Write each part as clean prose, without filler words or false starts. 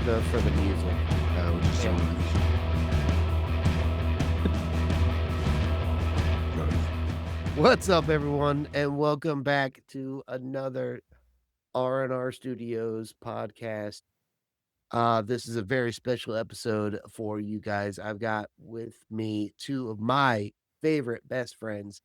the music. We're just Yeah. doing What's up, everyone, and welcome back to another R&R Studios podcast. This is a very special episode for you guys. I've got with me two of my favorite best friends.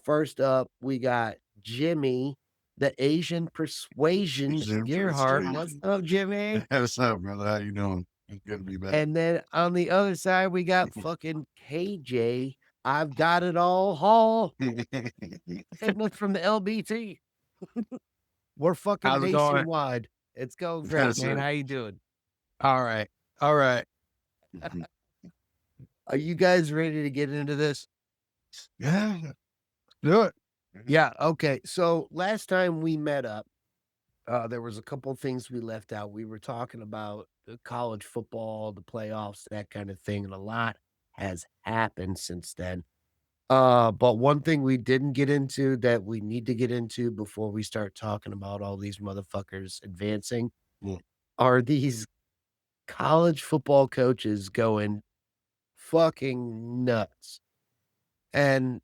First up, we got Jimmy, the Asian Persuasion Asian Gearhart. What's Persuasion. up, Jimmy? What's up, brother? How you doing? It's good to be back. And then on the other side, we got fucking KJ. I've got it all, Hall. Hitting us from the LBT. We're fucking How's it going? nationwide. It's going great, Yes, man. sir. How you doing? All right. All right. Are you guys ready to get into this? Yeah. Do it. Yeah. Okay. So last time we met up, there was a couple things we left out. We were talking about the college football, the playoffs, that kind of thing, and a lot has happened since then. But one thing we didn't get into that we need to get into before we start talking about all these motherfuckers advancing Yeah. are these college football coaches going fucking nuts. And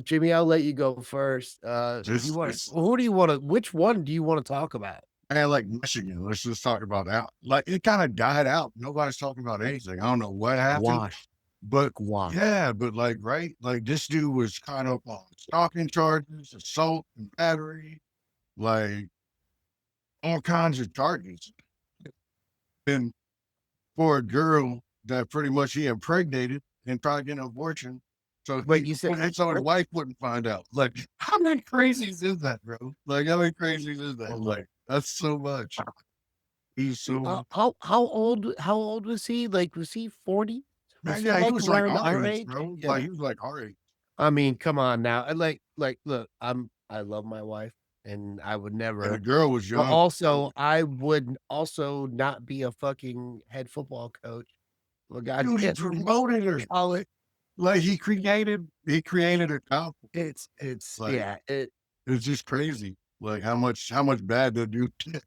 Jimmy, I'll let you go first. Just- Which one do you want to talk about? I like Michigan. Let's just talk about that. Like it kind of died out. Nobody's talking about anything. I don't know what happened. Wash. But Wash. yeah, but like right, like this dude was kind of on stalking charges, assault and battery, like all kinds of charges. And for a girl that pretty much he impregnated and tried to get an abortion. So Wait, you said so his wife wouldn't find out. Like, how many crazies is that, bro? Like, how many crazies is that? Like, that's so much. He's so how old was he? Like, was he 40? yeah, he was like around our age, age? bro. Yeah. Like he was like our age. I mean, come on now. I look, I love my wife and I would And the never. girl was But young. also, I would also not be a fucking head football coach. Well, God, Dude, he promoted her. Like he created a company. it's Like- yeah, It's just crazy. Like how much bad the dude did.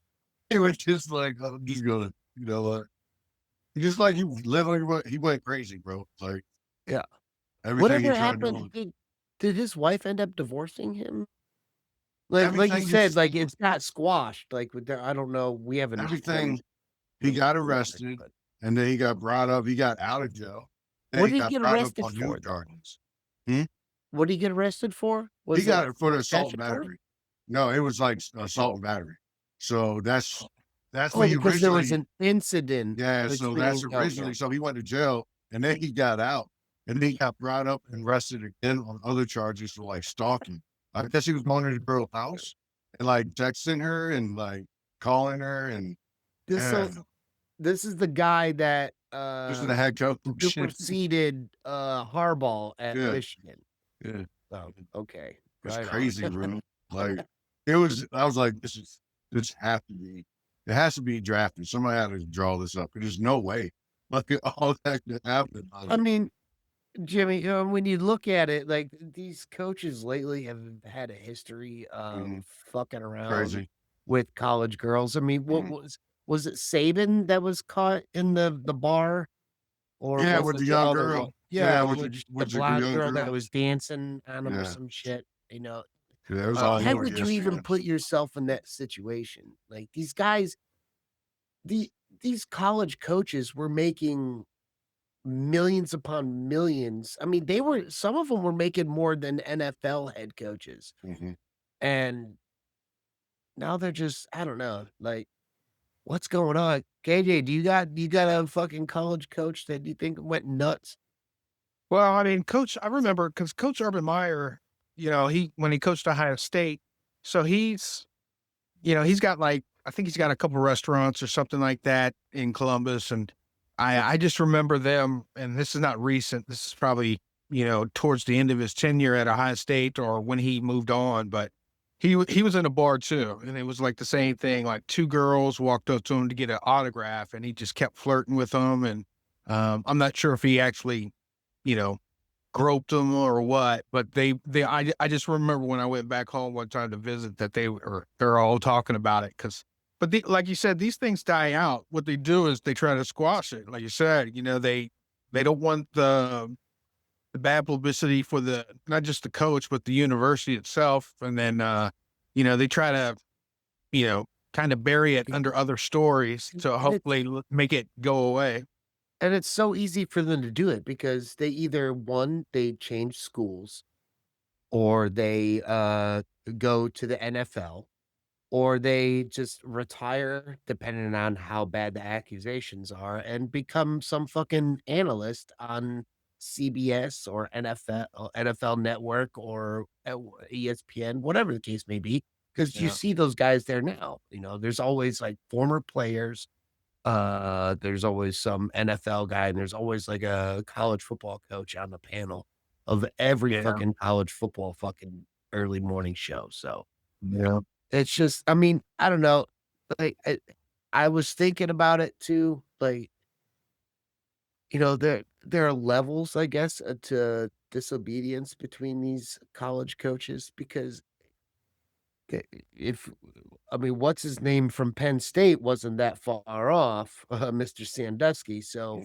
It was just like, I'm just gonna, you know what? Just like he literally he went crazy, bro. Like, Yeah. everything he whatever tried to do. happened. Did his wife end up divorcing him? Like you Everything said, is- like it's not squashed. Like with I don't know. We haven't Everything. He got arrested, But and then he got brought up. He got out of jail. Then What did he got get brought up arrested on new for, though? charges. What did he get arrested for? Was He got it for the assault and statutory? battery. No, it was like assault and battery. So that's Oh, when he because there was originally. an incident. Yeah, so that's between- originally. okay. So he went to jail, and then he got out, and then he got brought up and arrested again on other charges for like stalking. I guess he was going to the girl's house and like texting her and like calling her, and This is the guy that this is the head coach. superseded Harbaugh at Yeah. Michigan. Yeah, Oh, okay. it's Right on. crazy, bro. Like it was. I was like, this has to be. It has to be drafted. Somebody had to draw this up. There's no way. Like all that could happen. I mean, Jimmy, when you look at it, like these coaches lately have had a history of Mhm. fucking around Crazy. with college girls. I mean, what Mhm. was it Saban that was caught in the bar? Or Yeah, was with it the young other girl. one? Yeah, with the the blonde young girl that girl. was dancing on him or Yeah. some shit. You know, Yeah, it was all how over would you even ESPN. put yourself in that situation? Like these guys, these college coaches were making millions upon millions. I mean, some of them were making more than NFL head coaches. Mhm. And now they're just, I don't know, like what's going on? KJ, do you got a fucking college coach that you think went nuts? Well, I mean, I remember because Coach Urban Meyer, when he coached Ohio State, so he's got I think he's got a couple restaurants or something like that in Columbus. And I just remember them, and this is not recent. This is probably, towards the end of his tenure at Ohio State or when he moved on, but he was in a bar too. And it was like the same thing, like two girls walked up to him to get an autograph and he just kept flirting with them. And I'm not sure if he actually, groped them or what, but I just remember when I went back home one time to visit that they're all talking about it. But like you said, these things die out. What they do is they try to squash it. Like you said, they don't want the bad publicity for not just the coach, but the university itself. And then, they try to, kind of bury it under other stories to And it's hopefully make it go away. and it's so easy for them to do it because they either, 1, they change schools, or they, go to the NFL, or they just retire, depending on how bad the accusations are, and become some fucking analyst on CBS or NFL Network or ESPN, whatever the case may be. Because you Yeah. see those guys there now, there's always, like, former players, there's always some NFL guy, and there's always, like, a college football coach on the panel of every Yeah. fucking college football fucking early morning show, so Yeah. it's just, I mean, I don't know, like, I was thinking about it too, like, there are levels, I guess, to disobedience between these college coaches because if I mean, what's his name from Penn State wasn't that far off, Mr. Sandusky, so,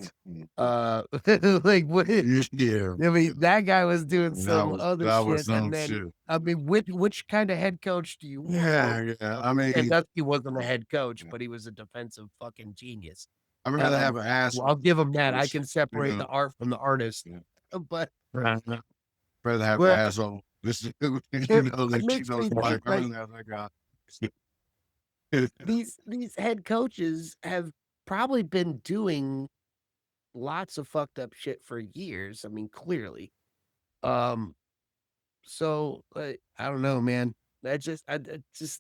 like, what Yeah, I mean, that guy was doing that some was other that was shit, and some then, shit. I mean, which kinda head coach do you want? Yeah. I I mean, mean, Sandusky wasn't a head coach, but he was a defensive fucking genius. I'd rather have Um, an well, I'll asshole give him that, I coach, can separate the art from the artist, Yeah. but Right. Rather have an well, asshole. This is it that makes me somebody think, like, coming out that guy. these head coaches have probably been doing lots of fucked up shit for years, I mean, clearly. Um, so, I don't know, man. I just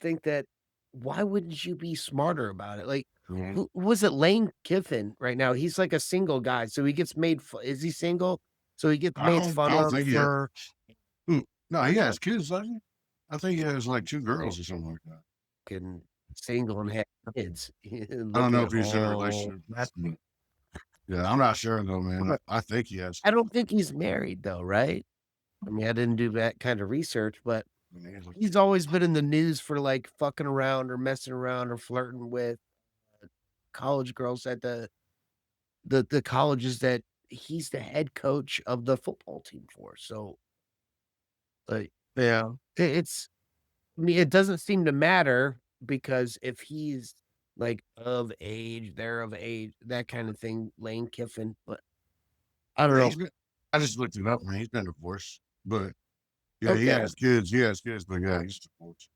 think that why wouldn't you be smarter about it? Like, Mhm. who was it? Lane Kiffin right now, he's like a single guy, so he gets made fu is he single? So he gets made I fun don't of think he has. for No, he has kids, doesn't he? I think he has like 2 oh, girls or something like that. fucking single and have kids. I don't Look know at if him. he's in a Oh, relationship. that's Yeah, I'm not sure though, man. But I think he has. I don't think he's married though, right? I mean, I didn't do that kind of research, but I mean, he's like, he's always been in the news for, like, fucking around or messing around or flirting with college girls at the colleges that he's the head coach of the football team for, so, like, yeah. it's I mean, it doesn't seem to matter because if he's, like, of age, they're of age, that kind of thing, Lane Kiffin, but I don't yeah, know. he's been. I just looked it up, man. He's been divorced, but yeah, he Okay. has kids. He has kids, but yeah, he's divorced.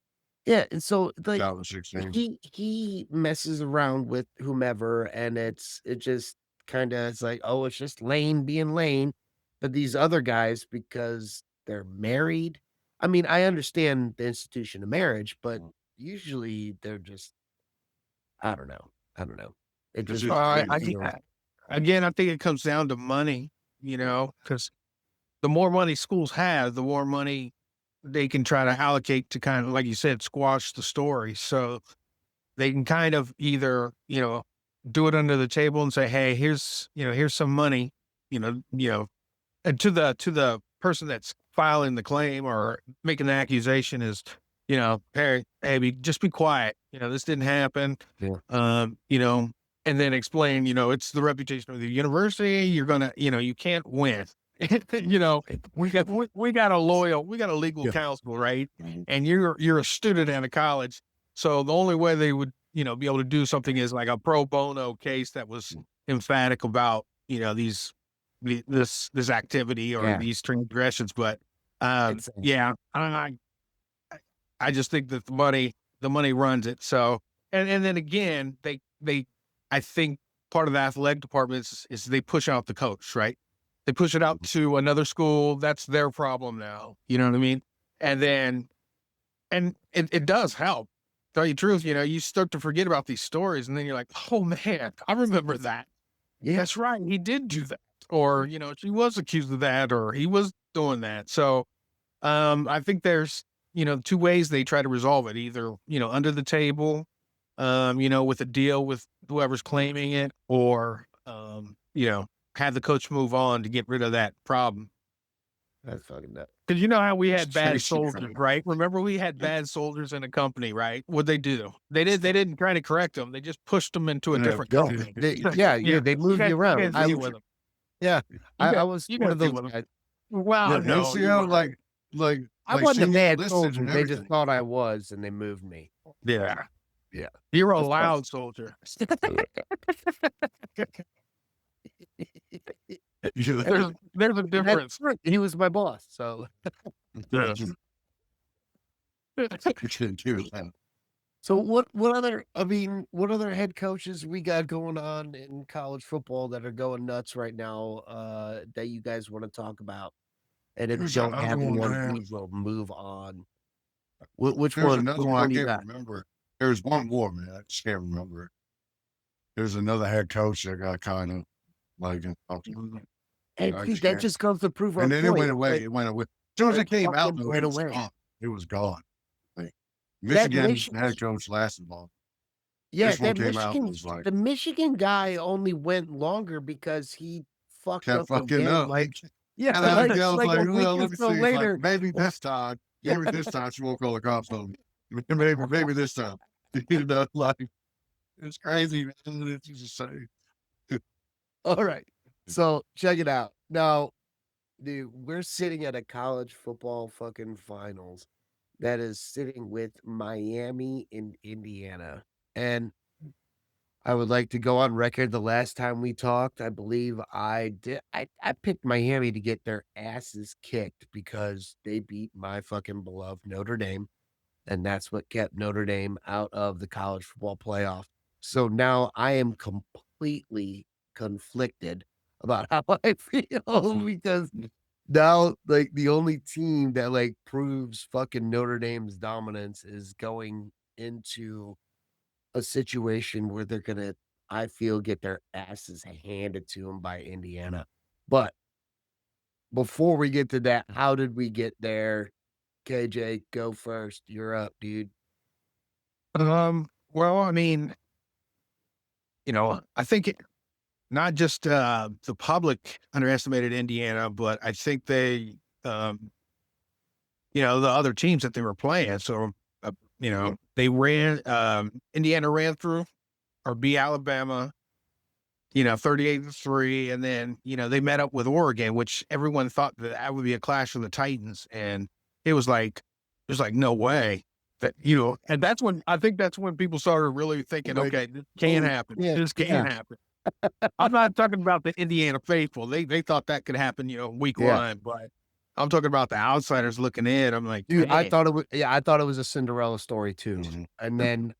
Yeah, and so, like, 2016. he messes around with whomever, and it just kinda it's like, "Oh, it's just Lane being Lane," but these other guys, because they're married I mean, I understand the institution of marriage, but usually they're just I don't know. It It's just just doesn't I crazy. think feel again, I think it comes down to money, because the more money schools have, the more money they can try to allocate to kind of, like you said, squash the story. So they can kind of either, do it under the table and say, "Hey, here's some money," and to the person that's filing the claim or making the accusation is, "Hey, just be quiet. This didn't happen." Yeah. Um, you know, and then explain, it's the reputation of the university. You're gonna, you can't win. you know, we got a legal Yeah. counsel, right? And you're a student at a college, so the only way they would, be able to do something is like a pro bono case that was emphatic about, this activity or Yeah, these transgressions. But exactly. yeah, I just think that the money runs it. So and then again, they I think part of the athletic department is they push out the coach, right? They push it out to another school. That's their problem now. You know what I mean? And then and it does help. Tell you the truth, you start to forget about these stories, and then you're like, oh man, I remember that. Yeah. That's right. He did do that. Or, she was accused of that, or he was doing that. So I think there's, two ways they try to resolve it, either, under the table, with a deal with whoever's claiming it, or, have the coach move on to get rid of that problem. That's fucking nuts. Because you know how we had bad Chasing soldiers, trouble. right? Remember we had bad soldiers in a company, right? What'd they do? They didn't try to correct them. They just pushed them into a Yeah, different yeah. company. Yeah, they moved you You around. guys I deal was, with them. yeah, You I got was you one gotta of deal those with them. guys. Wow, Yeah, no, ACL, you weren't. I like wasn't a senior bad enlisted soldier. and They just everything. thought I was, and they moved me. Yeah. Yeah. You're a That's fine. loud soldier. There's a difference. He was my boss, so. Yeah. So what other, I mean, what other head coaches we got going on in college football that are going nuts right now, that you guys want to talk about? And if you There's don't another have one, one, man. we will move on. Which There's one? another Which one I one you can't got? remember. There's one more, man. I just can't remember it. There's another head coach that got kind of like And I see, just that can't. just goes to prove our And then it point. went away. Like, It went away. As soon as it it came out, fucking though, went it was away. gone. It was gone. Like, That Michigan's Mich- head coach lasted long. Yeah, This one that came out and Michigan, was like, the Michigan guy only went longer because he fucked kept up fucking again. up. Like, yeah, And I was like like, a week well, or let me so see. It's like, later. maybe this time she won't call the cops on me. Maybe this time. You know, like, it's crazy, man. It's just saying. All right. So check it out. Now, dude, we're sitting at a college football fucking finals that is sitting with Miami and Indiana. And I would like to go on record. The last time we talked, I believe I picked Miami to get their asses kicked because they beat my fucking beloved Notre Dame. And that's what kept Notre Dame out of the college football playoff. So now I am completely conflicted about how I feel because now, like, the only team that, like, proves fucking Notre Dame's dominance is going into a situation where they're gonna, I feel, get their asses handed to them by Indiana. But before we get to that, how did we get there? KJ, go first. You're up, dude. Well, I mean, I think not just the public underestimated Indiana, but I think they, the other teams that they were playing. So, they Indiana ran through or beat Alabama, 38-3. And then, they met up with Oregon, which everyone thought that would be a clash of the Titans. And it was like, no way that, and I think that's when people started really thinking, Like, okay, this can happen. yeah, This can happen. I'm not talking about the Indiana faithful. They thought that could happen, week Yeah. one, but I'm talking about the outsiders looking in. I'm like, Dude, I "Dang." thought I thought it was a Cinderella story too. Mhm. And then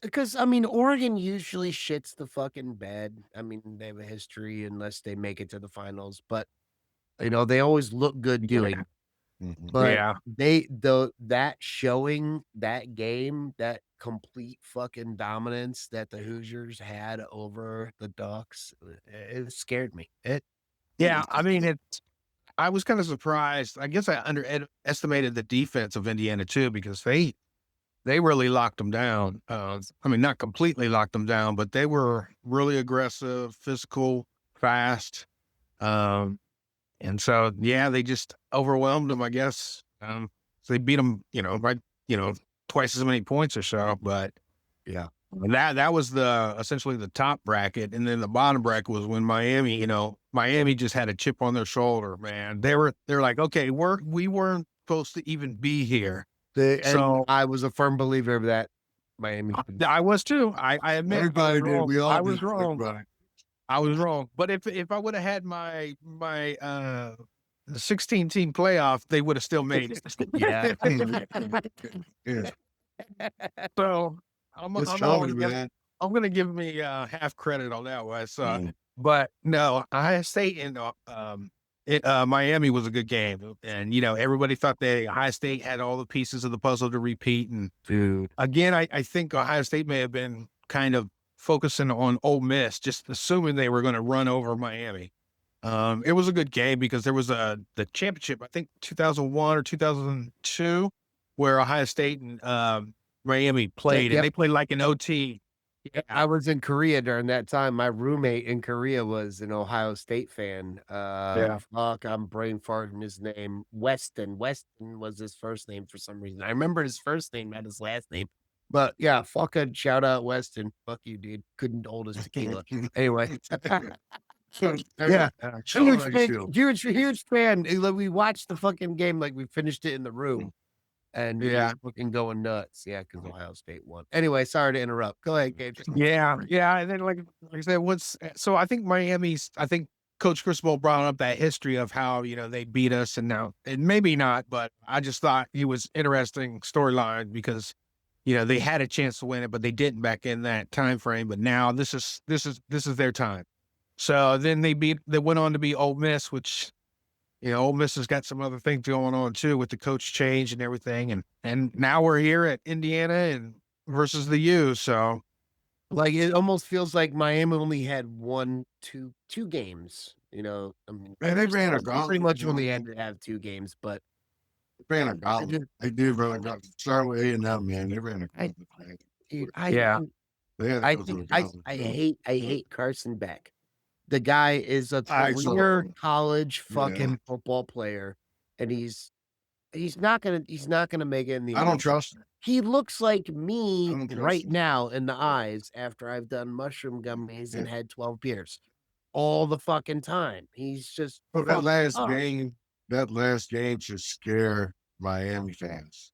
because I mean, Oregon usually shits the fucking bed. I mean, they have a history unless they make it to the finals, but they always look good doing. Mhm. But Yeah. that showing that game, that complete fucking dominance that the Hoosiers had over the Ducks, it scared me. Yeah. I mean, I was kind of surprised. I guess I underestimated the defense of Indiana too, because they really locked them down. I mean, not completely locked them down, but they were really aggressive, physical, fast. And so, yeah, they just overwhelmed them, I guess. So they beat them, by, twice as many points or so. But Yeah. that was essentially the top bracket. And then the bottom bracket was when Miami just had a chip on their shoulder, man. They're like, okay, we weren't supposed to even be here. And So I was a firm believer of that. Miami. I was too. I admit Everybody did. We all I did. was wrong. Everybody. I was wrong. But if I would have had my 16 team playoff, they would have still made it. Yeah. Yeah. So It's I'm comedy, man. gonna give me half credit on that one. So, Mhm. but no, Ohio State and Miami was a good game, and everybody thought Ohio State had all the pieces of the puzzle to repeat. And Dude. again, I think Ohio State may have been kind of focusing on Ole Miss, just assuming they were going to run over Miami. It was a good game because there was the championship, I think 2001 or 2002, where Ohio State and Miami played, Yep. and they played like an OT. I was in Korea during that time. My roommate in Korea was an Ohio State fan. Yeah. Fuck, I'm brain farting his name. Weston. Weston was his first name for some reason. I remember his first name, not his last name. But yeah, fucking shout out Weston. Fuck you, dude. Couldn't hold his tequila. Anyway. Yeah. Huge fan, huge fan. Like, we watched the fucking game, like we finished it in the room. And he was fucking going nuts. Yeah, because Ohio State won. Anyway, sorry to interrupt. Go ahead, Gabe. Yeah, yeah, and then like I said, so I think I think Coach Cristobal brought up that history of how they beat us, and now and maybe not, but I just thought it was interesting storyline because they had a chance to win it, but they didn't back in that time frame. But now this is their time. So then they went on to beat Ole Miss, which Ole Miss has got some other things going on too with the coach change and everything, and now we're here at Indiana and versus the U. So Like, it almost feels like Miami only had two games, I mean, Man, they ran a pretty gauntlet. much only had to have 2 games, but They ran a gauntlet. They did run a gauntlet. Start with A&M, man. They ran a gauntlet. Man. dude, Yeah. They had to I go through think a gauntlet. I hate Carson Beck. The guy is a I saw career him. college Yeah. fucking football player, and he's not gonna make it in the I don't NFL. trust him. He looks like I me don't trust right him. now in the eyes after I've done mushroom gummies and had 12 beers all the fucking time. He's just But that fucked last up. game should scare Miami fans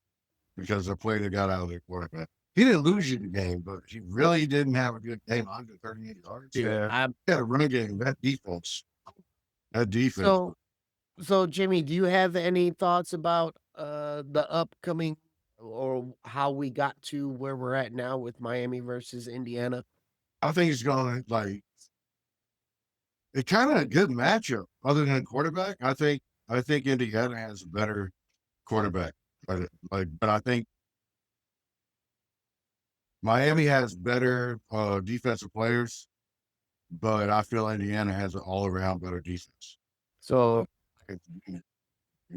because the play they got out of their quarterback. He didn't lose you the game, but he really didn't have a good game under 38 yards. Yeah. He had a run game. That defense. So Jimmy, do you have any thoughts about the upcoming or how we got to where we're at now with Miami versus Indiana? I think it's going to it's kind of a good matchup other than quarterback. I think Indiana has a better quarterback, but I think Miami has better defensive players, but I feel Indiana has an all around better defense. So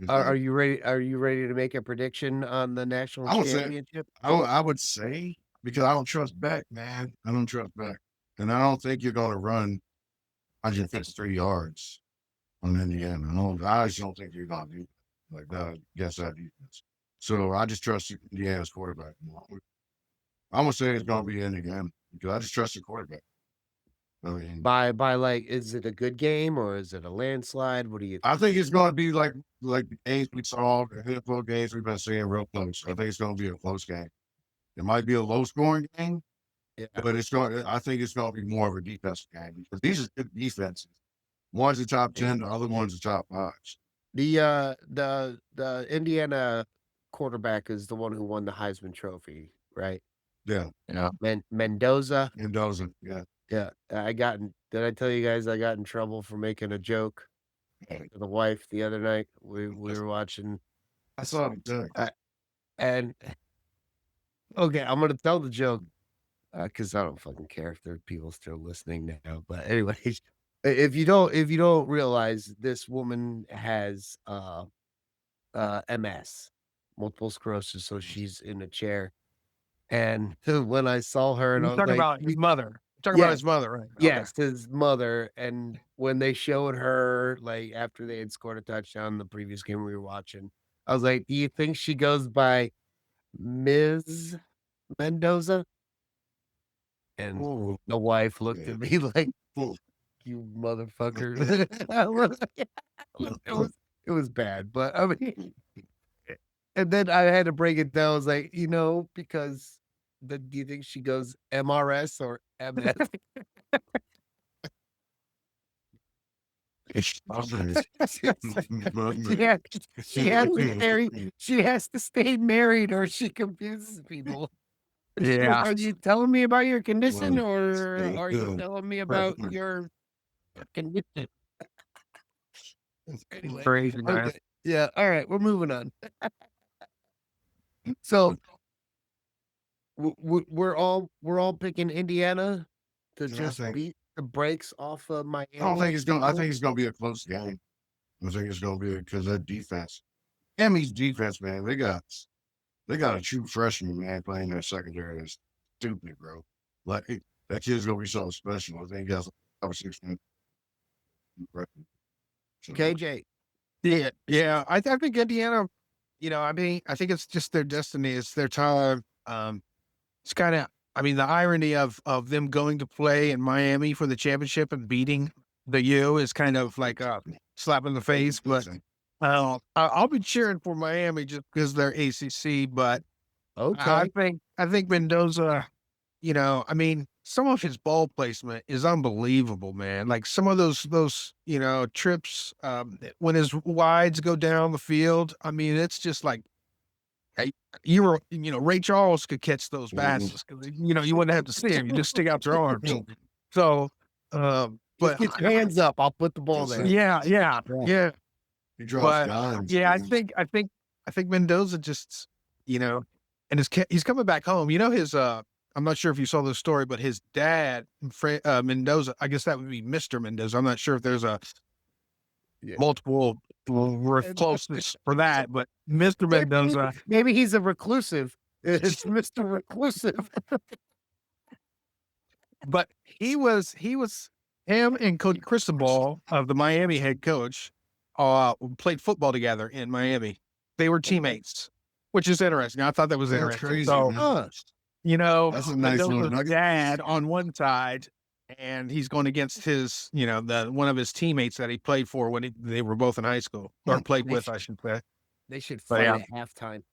are you ready? Are you ready to make a prediction on the national I would say- championship? I would say because I don't trust Beck, man. I don't trust Beck, and I don't think you're going to run 153 yards on Indiana. I just don't think you're going to do like that against that defense. So I just trust Indiana's quarterback. I'm gonna say it's going to be Indiana because I just trust the quarterback. I mean, By like, is it a good game or is it a landslide? What do you? I think it's going to be like the games we saw, the handful of games we've been seeing real close. I think it's going to be a close game. It might be a low scoring game, Yeah. but I think it's going to be more of a defensive game because these are good defenses. One's the top 10, the other one's the top 5. The Indiana quarterback is the one who won the Heisman Trophy, right? Yeah, Mendoza. Mendoza. Yeah, Yeah, did I tell you guys I got in trouble for making a joke to the wife the other night? We were watching, I saw him. and okay, I'm gonna tell the joke because I don't fucking care if there are people still listening now. But anyways, if you don't realize, this woman has MS, multiple sclerosis, so she's in a chair. And when I saw her, and I You're was talking like, about his mother. You're talking about his mother, right? Okay. yes, his mother. And when they showed her, like after they had scored a touchdown in the previous game we were watching, I was like, "Do you think she goes by Ms. Mendoza?" And Oh, the wife looked at me like, oh. "You motherfucker!" It was bad, but I mean, and then I had to break it down. I was like, because do you think she goes MRS or MS? She has to stay married or she confuses people. Yeah. Are you telling me about your condition Well, or stay are you good. telling me about your condition? Anyway, Crazy, man. okay. Yeah, all right, we're moving on. So we're all picking Indiana to Yeah, I just think- beat the brakes off of Miami. I think it's going to be a close game. I think it's going to be because that defense, Miami's defense, man, they got a true freshman, man, playing their secondary. That's stupid, bro. Like that kid's gonna be something special. I think he has a 6 record. So, KJ. Yeah. I think Indiana, I mean, I think it's just their destiny. It's their time. It's kind of, I mean, the irony of them going to play in Miami for the championship and beating the U is kind of like a slap in the face. But I'll be cheering for Miami just because they're ACC. But Okay. I think Mendoza, I mean, some of his ball placement is unbelievable, man. Like some of those, trips, when his wides go down the field, I mean, it's just like, hey, Ray Charles could catch those passes because, you wouldn't have to see him. You just stick out your arms. So, Just but get your hands up. I'll put the ball there. yeah. he draws But dimes. yeah, man. I think Mendoza just, and he's coming back home. His, I'm not sure if you saw the story, but his dad, Mendoza, I guess that would be Mr. Mendoza. I'm not sure if there's a multiple closeness for that, but Mr. Mendoza, Maybe he's a reclusive. It's Mr. Reclusive. but him and Coach Cristobal of the Miami head coach, played football together in Miami. They were teammates, which is interesting. I thought that was That's interesting. crazy. So, man. That's a nice little Mendoza's nugget. dad on one side, and he's going against his, one of his teammates that he played for when they were both in high school, or played with, I should say. They should But fight yeah. at halftime.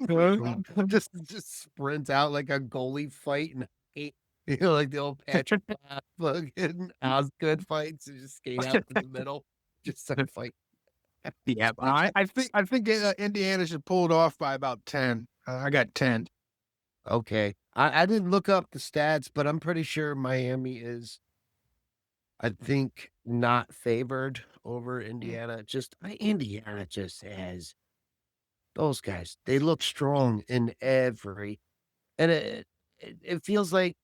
Well, just sprint out like a goalie fight and like the old Patrick fucking Osgood fights and just skate out to the middle. Just start a fight. yeah, but I think Indiana should pull it off by about 10. I got 10. Okay. I didn't look up the stats, but I'm pretty sure Miami is, I think, not favored over Indiana. Indiana just has those guys. They look strong in every, and it feels like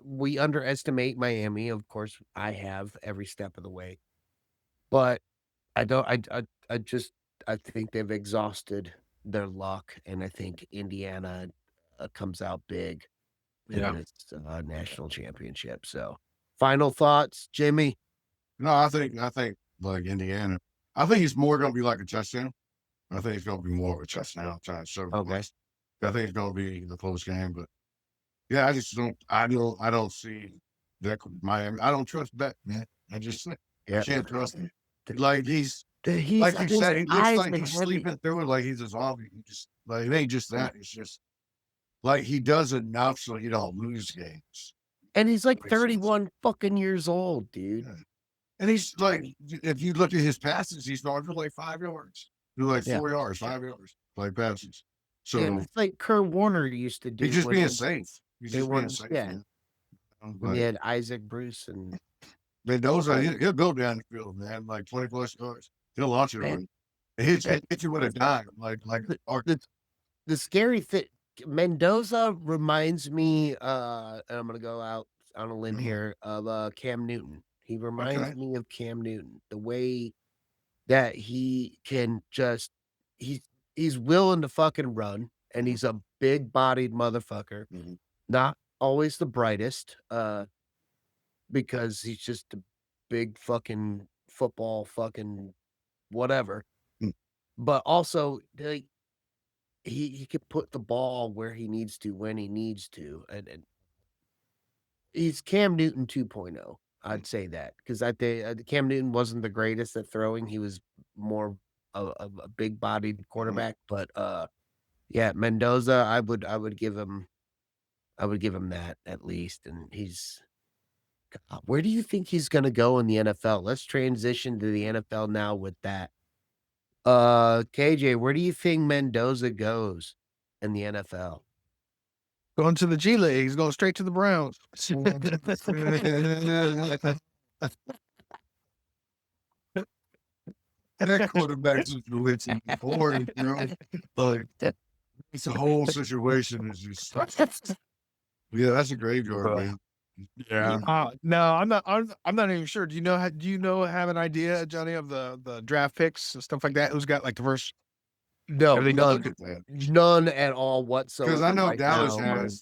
we underestimate Miami. Of course, I have every step of the way, but I don't. I think they've exhausted their luck, and I think Indiana comes out big in this national championship. So, final thoughts, Jimmy. No, I think like Indiana. I think it's more gonna be like a touchdown. I think it's gonna be more of a touchdown time. So Okay. I think it's gonna be the close game, but yeah, I don't see that Miami. I don't trust Beck, man. I can't trust him. Like he's like you said, he looks like he's sleeping through it, like he's a zombie. He just like it ain't just that. It's just like he does enough so he don't lose games. And he's like Makes sense. 31 fucking years old, dude. Yeah. And he's like, if you look at his passes, he's throwing for like 5 yards, like 4 yards, 5 yards, like passes. So Yeah, it's like Kurt Warner used to do. he's just when being he- safe. He's they just won- being safe. yeah. man. when But he had Isaac Bruce and Mendoza, he'll go down the field, man, like 20 plus yards. He'll launch it Man. on you. Hit you with a dime, like the scary thing. Mendoza reminds me, and I'm gonna go out on a limb Mhm. here, of Cam Newton. He reminds Okay. me of Cam Newton. The way that he can just he's willing to fucking run, and he's a big bodied motherfucker. Mhm. Not always the brightest, because he's just a big fucking football fucking whatever. Mm. But also, like, he could put the ball where he needs to when he needs to, and he's Cam Newton 2.0. I'd say that because I think Cam Newton wasn't the greatest at throwing. He was more of a big bodied quarterback, but yeah, Mendoza, I would give him that at least, and he's. God, where do you think he's gonna go in the NFL? Let's transition to the NFL now with that. KJ, where do you think Mendoza goes in the NFL? Going to the G League. He's going straight to the Browns. that quarterback situation before, like it's a whole situation is just yeah, that's a graveyard, man. Yeah. No, I'm not even sure. Do you know, have an idea, Johnny, of the draft picks and stuff like that? Who's got like the first No, Everything none, Look at that. none at all whatsoever. Because I know right Dallas now. has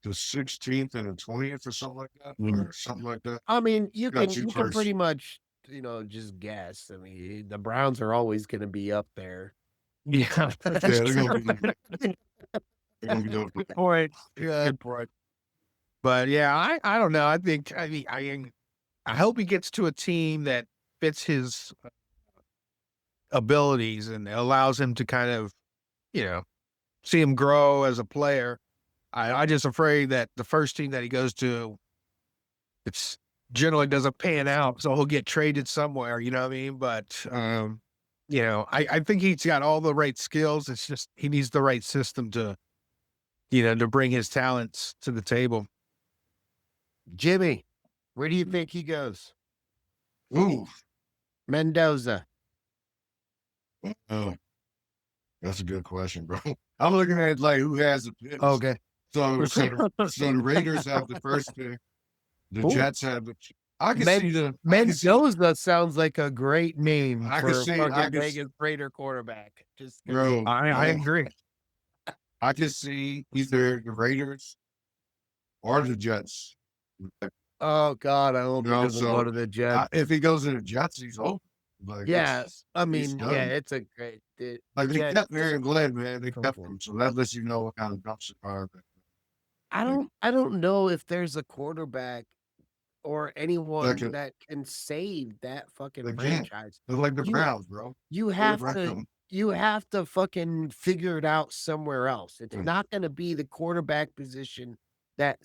the 16th and the 20th or something like that, or something like that. I mean, you Got can you pretty first. much, just guess. I mean, the Browns are always going to be up there. Yeah, that's Yeah, they're true. gonna be doing Good point. Yeah. Good point. But yeah, I don't know. I hope he gets to a team that fits his abilities and allows him to kind of, see him grow as a player. I just afraid that the first team that he goes to, it's generally doesn't pan out, so he'll get traded somewhere. You know what I mean? But I think he's got all the right skills. It's just he needs the right system to bring his talents to the table. Jimmy, where do you think he goes? Ooh, Mendoza. oh, that's a good question, bro. I'm looking at like who has the picks. Okay. So the Raiders have the first pick. The Ooh. Jets have the. I can Men- see the Mendoza sounds like a great name I for can see- a I fucking can Vegas Raider quarterback. Just bro. I agree. I can see either the Raiders or the Jets. oh God, I hope he No, doesn't so go to the Jets. If he goes to the Jets, he's open. Like, Yeah, it's- I he's mean, done. yeah, it's a great. Like they Jets- kept Aaron Glenn, man. They kept Comfortable. him, so that lets you know what kind of dumpster fire. I don't know if there's a quarterback or anyone can- that can save that fucking They can't. franchise. They're like the You- Browns, bro. You have to fucking figure it out somewhere else. It's Mm. not going to be the quarterback position that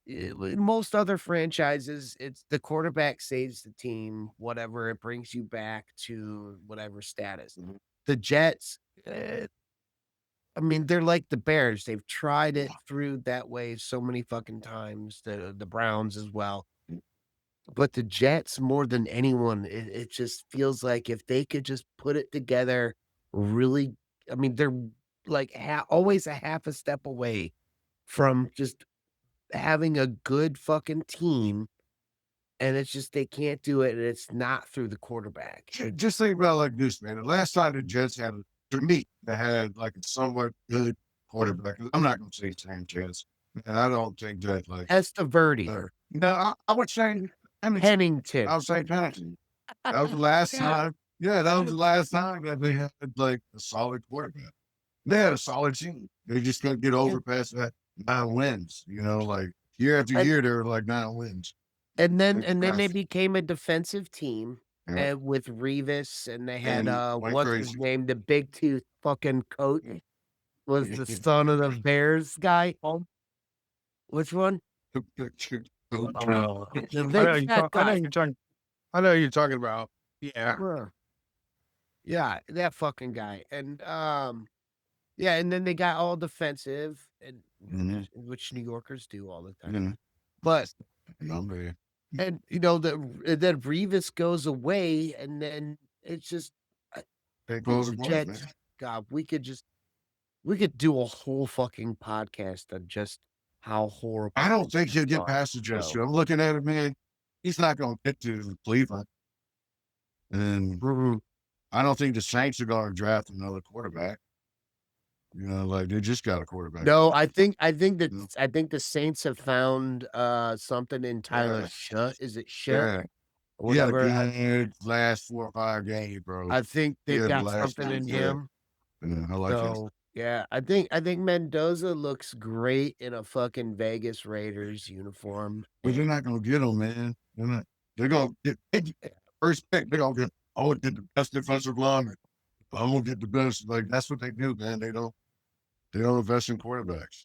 in most other franchises, it's the quarterback saves the team, whatever it brings you back to whatever status. Mhm. The Jets, I mean, they're like the Bears. They've tried it through that way so many fucking times. The Browns as well. But the Jets, more than anyone, it just feels like if they could just put it together, really, I mean, they're like always a half a step away from just having a good fucking team, and it's just they can't do it, and it's not through the quarterback. Just think about it like this, man. The last time the Jets had, to me, they had like a somewhat good quarterback. I'm not going to say Sanchez, and I don't think that like. Testaverde, No, I would say Pennington. I would say Pennington. That was the last time. Yeah, that was the last time that they had like a solid quarterback. They had a solid team. They just couldn't get over past that 9 wins. Like year after And- year, they were like 9 wins. And then they Impressive. became a defensive team Yeah. and with Revis, and they had And went what's his crazy. name, the big tooth fucking coach was the son of the Bears guy. Which one? The big fat guy. I know you're talking about. Yeah. Bruh. Yeah, that fucking guy. And yeah, and then they got all defensive, and Mhm. which New Yorkers do all the time. Mhm. But Number. and then Revis goes away, and then it's just They close the the Jets. man. God, we could do a whole fucking podcast on just how horrible. I don't think he'll get are. past the Jets. No. I'm looking at it, man. He's not going to get to Cleveland. And Mhm. I don't think the Saints are going to draft another quarterback. Like they just got a quarterback. No, I think that No. I think the Saints have found something in Tyler Yeah. Shutt. Is it Shutt? Yeah. Or He had a whatever. good last 4 or 5 games, bro. I think they Yeah, got last something in game, yeah. him. I like him. So yeah, I think Mendoza looks great in a fucking Vegas Raiders uniform. But they're not going to get him, man. They're going to get first pick. They're going to get the best defensive lineman. I'm going to get the best. Like that's what they do, man. They don't invest in quarterbacks.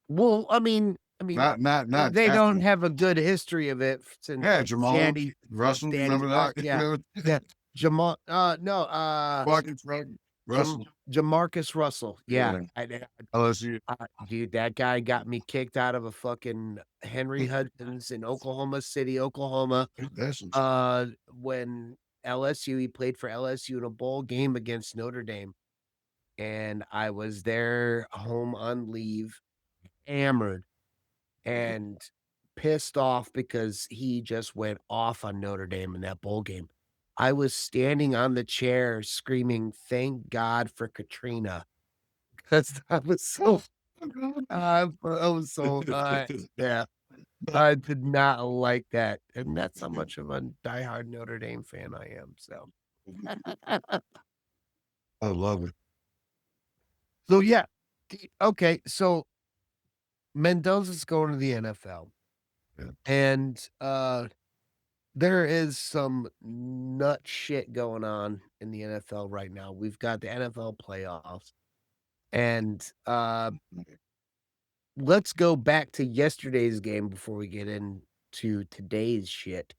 Well, I mean, Not they don't have a good history of it since Yeah, Jamal Danny Russell. Danny Remember that? Clark, yeah. Jamal. No. Fucking Frank Russell. Jamarcus Russell. Yeah. LSU. Dude, that guy got me kicked out of a fucking Henry Hudson's in Oklahoma City, Oklahoma. That's some When he played for LSU in a bowl game against Notre Dame. And I was there home on leave, hammered and pissed off because he just went off on Notre Dame in that bowl game. I was standing on the chair screaming, "Thank God for Katrina." Because I was so I was so yeah. I did not like that, and that's how much of a diehard Notre Dame fan I am, so. I love it. So, yeah. Okay, so Mendoza's going to the NFL, Yeah. and, there is some nut shit going on in the NFL right now. We've got the NFL playoffs, and, let's go back to yesterday's game before we get into today's shit.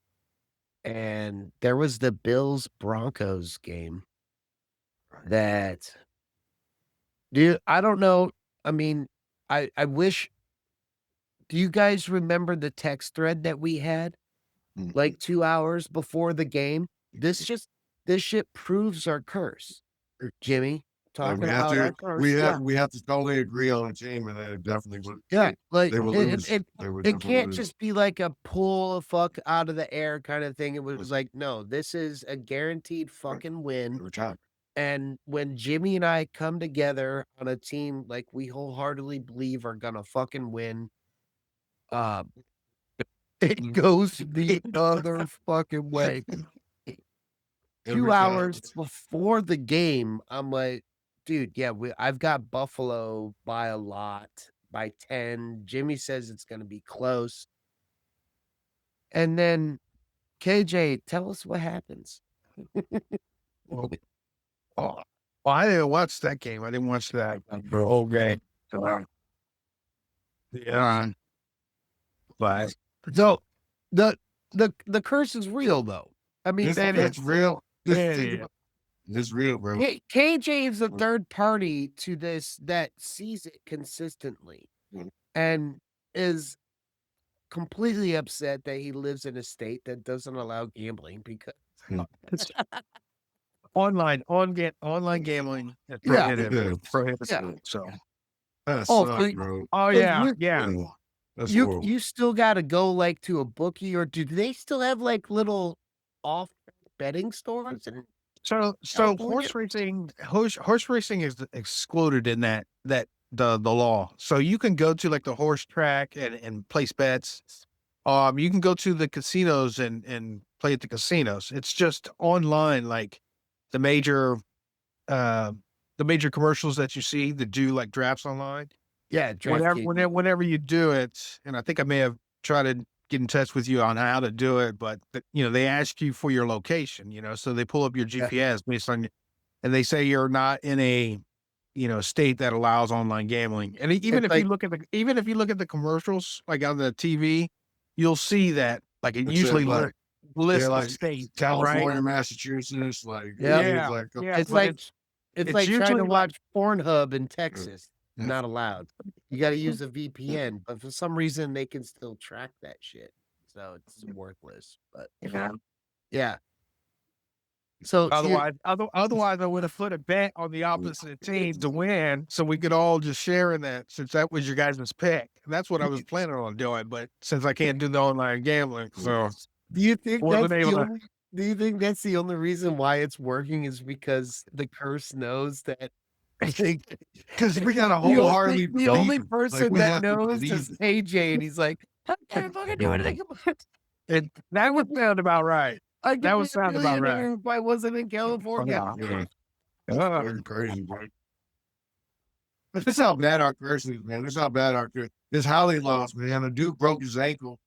And there was the Bills Broncos game that I don't know. I mean, I wish do you guys remember the text thread that we had Mhm. like 2 hours before the game? This shit proves our curse. Jimmy Like, talking we have about our to curse. Yeah. we have to totally agree on a team, and then it definitely would Yeah. Like they would lose. They would it definitely can't lose just be like a pull a fuck out of the air kind of thing. It was like, no, this is a guaranteed fucking win. every time. And when Jimmy and I come together on a team like we wholeheartedly believe are gonna fucking win, uh, it goes the other fucking way. Every 2 time. hours before the game, I'm like, dude, yeah, I've got Buffalo by a lot, by 10. Jimmy says it's gonna be close. And then KJ, tell us what happens. Well, oh, well, I didn't watch that game. I didn't watch that the whole game. Yeah, but So the curse is real though. I mean, It's real. Yeah, Just think yeah. about it's real, bro. KJ is the third party to this that sees it consistently Mhm. and is completely upset that he lives in a state that doesn't allow gambling because It's online gambling is Yeah. prohibited. Yeah. Prohibited. So, That Oh, sucks, so bro. oh so yeah, you yeah. That's you horrible. you still gotta go like to a bookie or do they still have like little off betting stores and So California? horse racing is excluded in the law. So you can go to like the horse track and place bets. You can go to the casinos and play at the casinos. It's just online, like the major uh the major commercials that you see that do like drafts online. Yeah, Whenever DraftKings. whenever you do it, and I think I may have tried to get in touch with you on how to do it, but they ask you for your location, so they pull up your Yeah. GPS based on, and they say you're not in a, state that allows online gambling. And even It's if you like look at the commercials, like on the TV, you'll see that like it It usually says, like, lists the like states, right? California, Massachusetts, like Yep. Yeah, like yeah. it's but like it's it's like trying usually to like watch Pornhub in Texas. Yeah. Not allowed. You gotta use a VPN, but for some reason they can still track that shit. So it's worthless. But yeah. So here otherwise I would have put a bet on the opposite team to win, so we could all just share in that, since that was your guys' pick. And that's what I was planning on doing, but since I can't do the online gambling, so do you think wasn't that's able the to. only do you think that's the only reason why it's working is because the curse knows that because we got a the wholeheartedly only, the only believe, person we that have to knows believe is it. AJ and he's like, I can't fucking do anything about it. That would sound about right. I could That be would a sound about right. millionaire if I wasn't in California. Yeah. Uh, That's fucking crazy, bro. But this is how bad our curse is, man. This is how bad our curse. This how they lost, man. The dude broke his ankle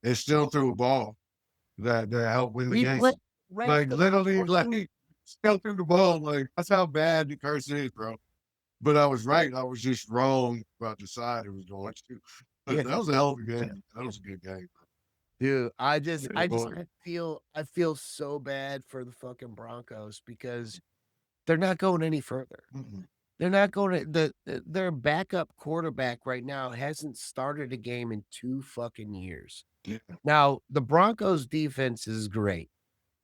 and still threw a ball that helped win the We game. play Like literally, like still threw the ball. Like that's how bad the curse is, bro. But I was right. I was just wrong about the side it was going to. But that was a hell of a game. That was a good game. Dude, I just Yeah, boy. I feel so bad for the fucking Broncos because they're not going any further. Mm-mm. They're not going to their backup quarterback right now hasn't started a game in 2 fucking years. Yeah. Now, the Broncos defense is great,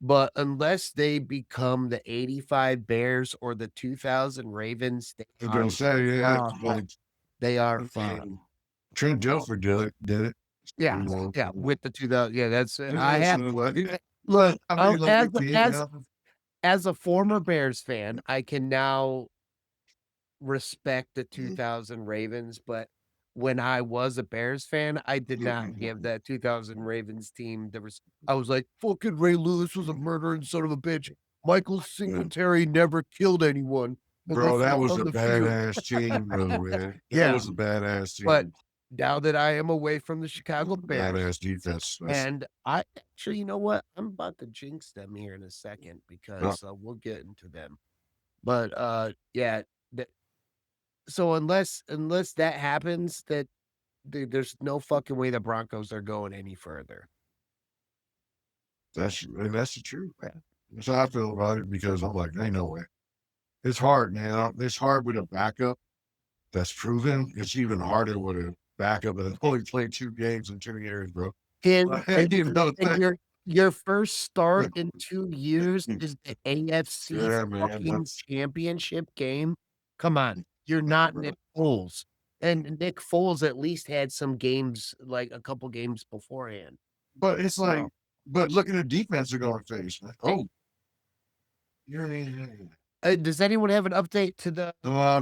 but unless they become the 85 Bears or the 2000 Ravens, I was gonna say, yeah, like, they are fine. Trent Dilfer did it. Yeah, You know? yeah, with the 2000 yeah, that's Yeah, I have so, like, Look, I mean, look, as they did as happen. as a former Bears fan, I can now respect the Mhm. 2000 Ravens, but when I was a Bears fan, I did not give Mhm. that 2000 Ravens team the res I was like, "Fucking Ray Lewis was a murdering son of a bitch. Michael Singletary never killed anyone Bro, unless that it's was on a the field." badass team, bro, man. That Yeah, was a badass but team. now that I am away from the Chicago Bears, Badass defense. and I actually, you know what? I'm about to jinx them here in a second Uh, because, we'll get into them. But, yeah, the so unless that happens, that there's no fucking way the Broncos are going any further. that's the truth, man. That's how I feel about it because I'm like, ain't no way. It's hard, man. It's hard with a backup that's proven. It's even harder with a backup that only played 2 games in 2 years, bro. And Like, you know, and your first start in 2 years is the AFC yeah, man. fucking That's championship game? Come on, you're not bro. Nick Foles. And Nick Foles at least had some games, like a couple games beforehand. But it's like, So, but look at the defense they're going to face. Man. Oh, you're does anyone have an update to the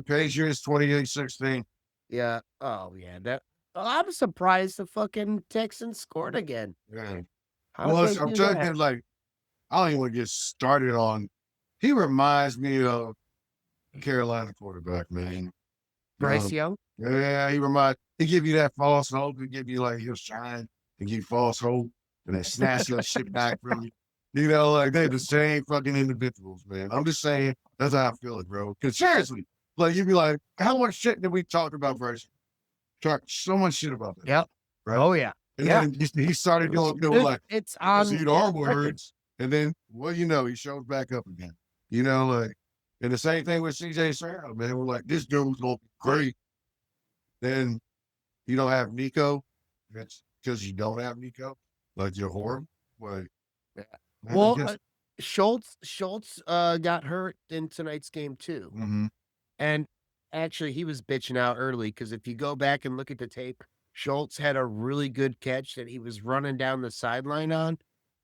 Patriots 28-16. yeah, oh, yeah, that I'm surprised the fucking Texans scored again. Yeah. How did Well, they I'm do telling that? you, like, I don't even want to get started on. He reminds me of Carolina quarterback, man. Bryce Young? Yeah, he give you that false hope. He give you like he'll shine and give you false hope and then snatch that shit back from you. You know, like they're the same fucking individuals, man. I'm just saying that's how I feel it, bro. Cause seriously, like you'd be like, how much shit did we talk about Bryce? Talk so much shit about that, Yep. right? Oh, yeah. And Yeah. then he started going, like, It's because on he'd our record. words, and then well, you know, he shows back up again. You know, like, and the same thing with CJ Stroud, man. We're like, this dude's gonna be great. Then you don't have Nico. That's because you don't have Nico. Like you're horrible. Like, Yeah. man, I Well, guess. Schultz, got hurt in tonight's game too, Mm-hmm. and actually, he was bitching out early because if you go back and look at the tape, Schultz had a really good catch that he was running down the sideline on,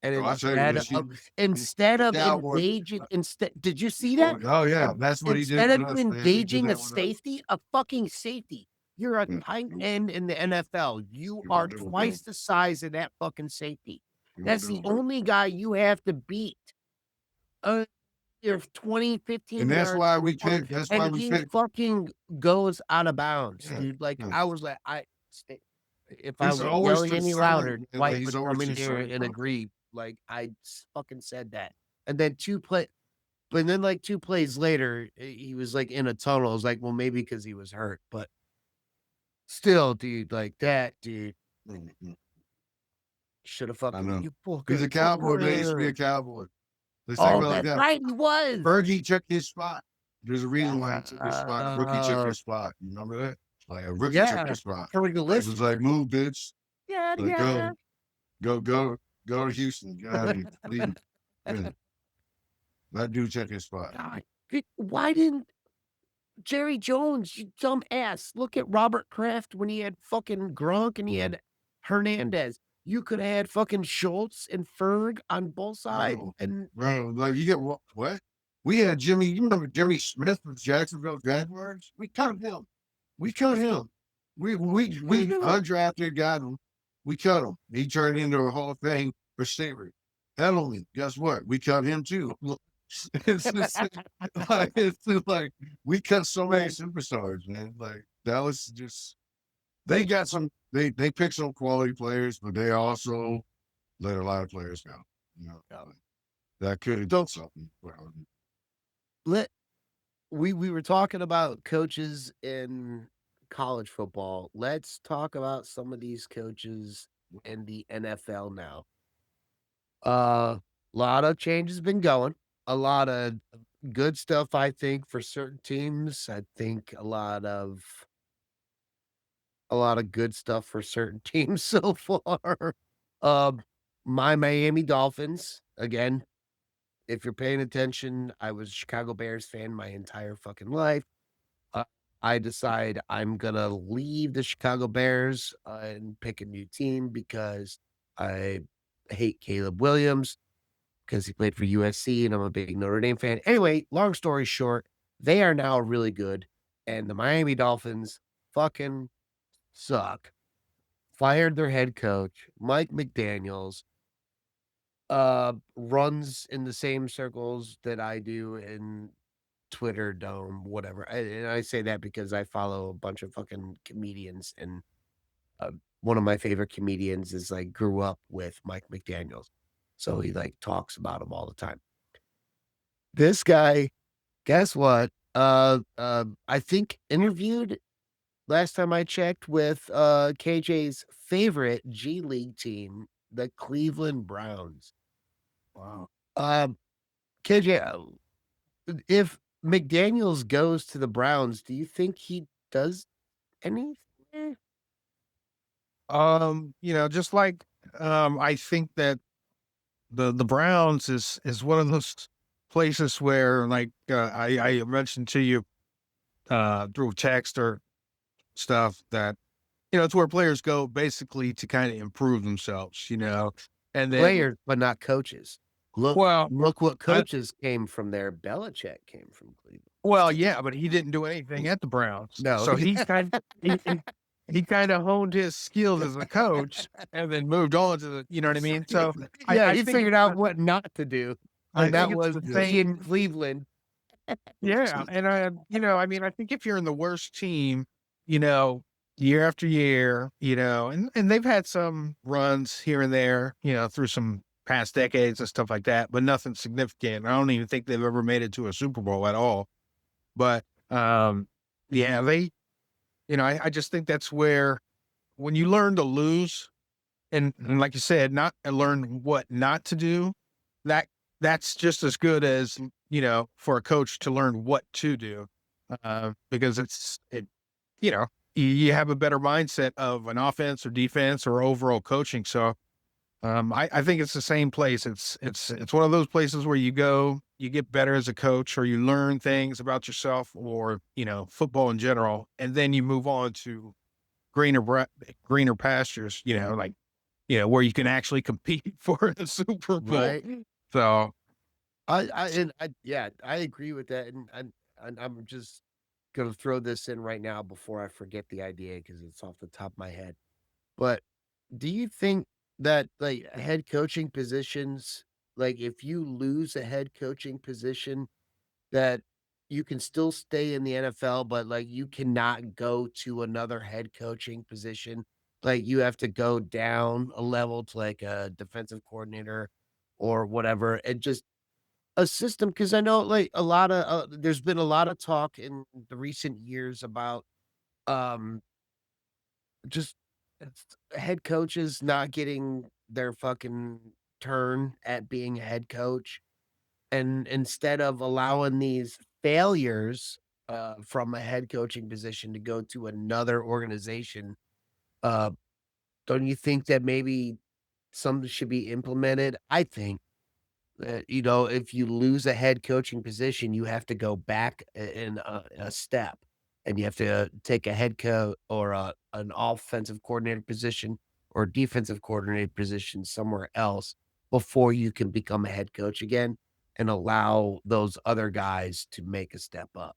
and Oh, I tell you, instead of Cowboys. engaging instead did you see that? Oh yeah, that's what he did Instead with of us, man. He did engaging that with us. a fucking safety, you're a Mm. tight end in the NFL. You You are won't do it, bro. twice the size of that fucking safety. You won't That's do the it, bro. only guy you have to beat. You're 20, And 15 that's yards why in we front, picked. That's why and we he picked. fucking goes out of bounds, Yeah, dude. Like, yeah. I was like, if I He's was always yelling any louder, concerned. Like, Dwight he's would always come in here concerned, and bro. agree. Like, fucking said that. And then 2 play but then, like, 2 plays later, he was, like, in a tunnel. I was like, well, maybe because he was hurt, but still, dude, like that, dude, Mhm. shoulda I fucking know. you He's a fucking cowboy, man. He used to be a cowboy. Let's talk Oh, about it like that's that. right, he was. Fergie took his spot. There's a reason why he took his spot. Rookie took Uh, his spot. You remember that? Like a rookie took yeah, his spot. Fergie It was like, move, bitch. Yeah, Like, yeah. go to Houston. Get out of here. Leave. Yeah. That dude took his spot. God, why didn't Jerry Jones, you dumb ass, look at Robert Kraft when he had fucking Gronk and he had Hernandez. You could have had fucking Schultz and Ferg on both sides, Bro, and like you get what? We had Jimmy. You remember Jimmy Smith with Jacksonville Jaguars? We cut him. We cut him. We undrafted got him. We cut him. He turned into a Hall of Fame receiver. Edelman, guess what? We cut him too. It's just like we cut so many superstars, man. Like that was just they got some. They picked some quality players, but they also let a lot of players go. You know, that could have done something. Well, let we were talking about coaches in college football. Let's talk about some of these coaches in the NFL now. A lot of change has been going. A lot of good stuff, I think, for certain teams. I think a lot of good stuff for certain teams so far. Um, my Miami Dolphins, again, if you're paying attention, I was a Chicago Bears fan my entire fucking life. Uh, I decide I'm gonna leave the Chicago Bears, and pick a new team because I hate Caleb Williams. because he played for USC and I'm a big Notre Dame fan. Anyway, long story short, they are now really good, and the Miami Dolphins fucking suck. Fired their head coach, Mike McDaniels, runs in the same circles that I do in Twitter Dome, whatever. And I say that because I follow a bunch of fucking comedians, and uh, one of my favorite comedians is like grew up with Mike McDaniels, so he like talks about him all the time. This guy, guess what? I think interviewed last time I checked with KJ's favorite G League team, the Cleveland Browns. Wow. Um, KJ, if McDaniels goes to the Browns, do you think he does anything? Just like I think that the Browns is one of those places where like I mentioned to you through text or stuff that it's where players go basically to kind of improve themselves, and then Players, but not coaches. Look, well, look what I, coaches came from there. Belichick came from Cleveland. well, yeah, but he didn't do anything at the Browns, No, so he kind of honed his skills as a coach and then moved on to you know what I mean. So yeah, I he think figured out what not to do, I and that think it's was the be same. in Cleveland. Yeah, and I mean, I think if you're in the worst team, year after year, and they've had some runs here and there, through some past decades and stuff like that, but nothing significant. I don't even think they've ever made it to a Super Bowl at all. But yeah, I just think that's where when you learn to lose, and like you said, not learn what not to do, that that's just as good as for a coach to learn what to do, because you know you have a better mindset of an offense or defense or overall coaching. So I think it's the same place. It's one of those places where you go, you get better as a coach, or you learn things about yourself, or football in general, and then you move on to greener pastures. Where you can actually compete for the Super Bowl. Right. So, Yeah, I agree with that, and I'm just gonna throw this in right now before I forget the idea because it's off the top of my head. But do you think that like head coaching positions, like if you lose a head coaching position, that you can still stay in the NFL, but like you cannot go to another head coaching position? Like you have to go down a level to like a defensive coordinator or whatever, and just a system, because I know, like, a lotta, there's been a lot of talk in the recent years about, um, just it's head coaches not getting their fucking turn at being a head coach, and instead of allowing these failures, from a head coaching position to go to another organization, uh, don't you think that maybe something should be implemented? I think if you lose a head coaching position, you have to go back in a step, and you have to take a head coach or an offensive coordinator position or defensive coordinator position somewhere else before you can become a head coach again and allow those other guys to make a step up.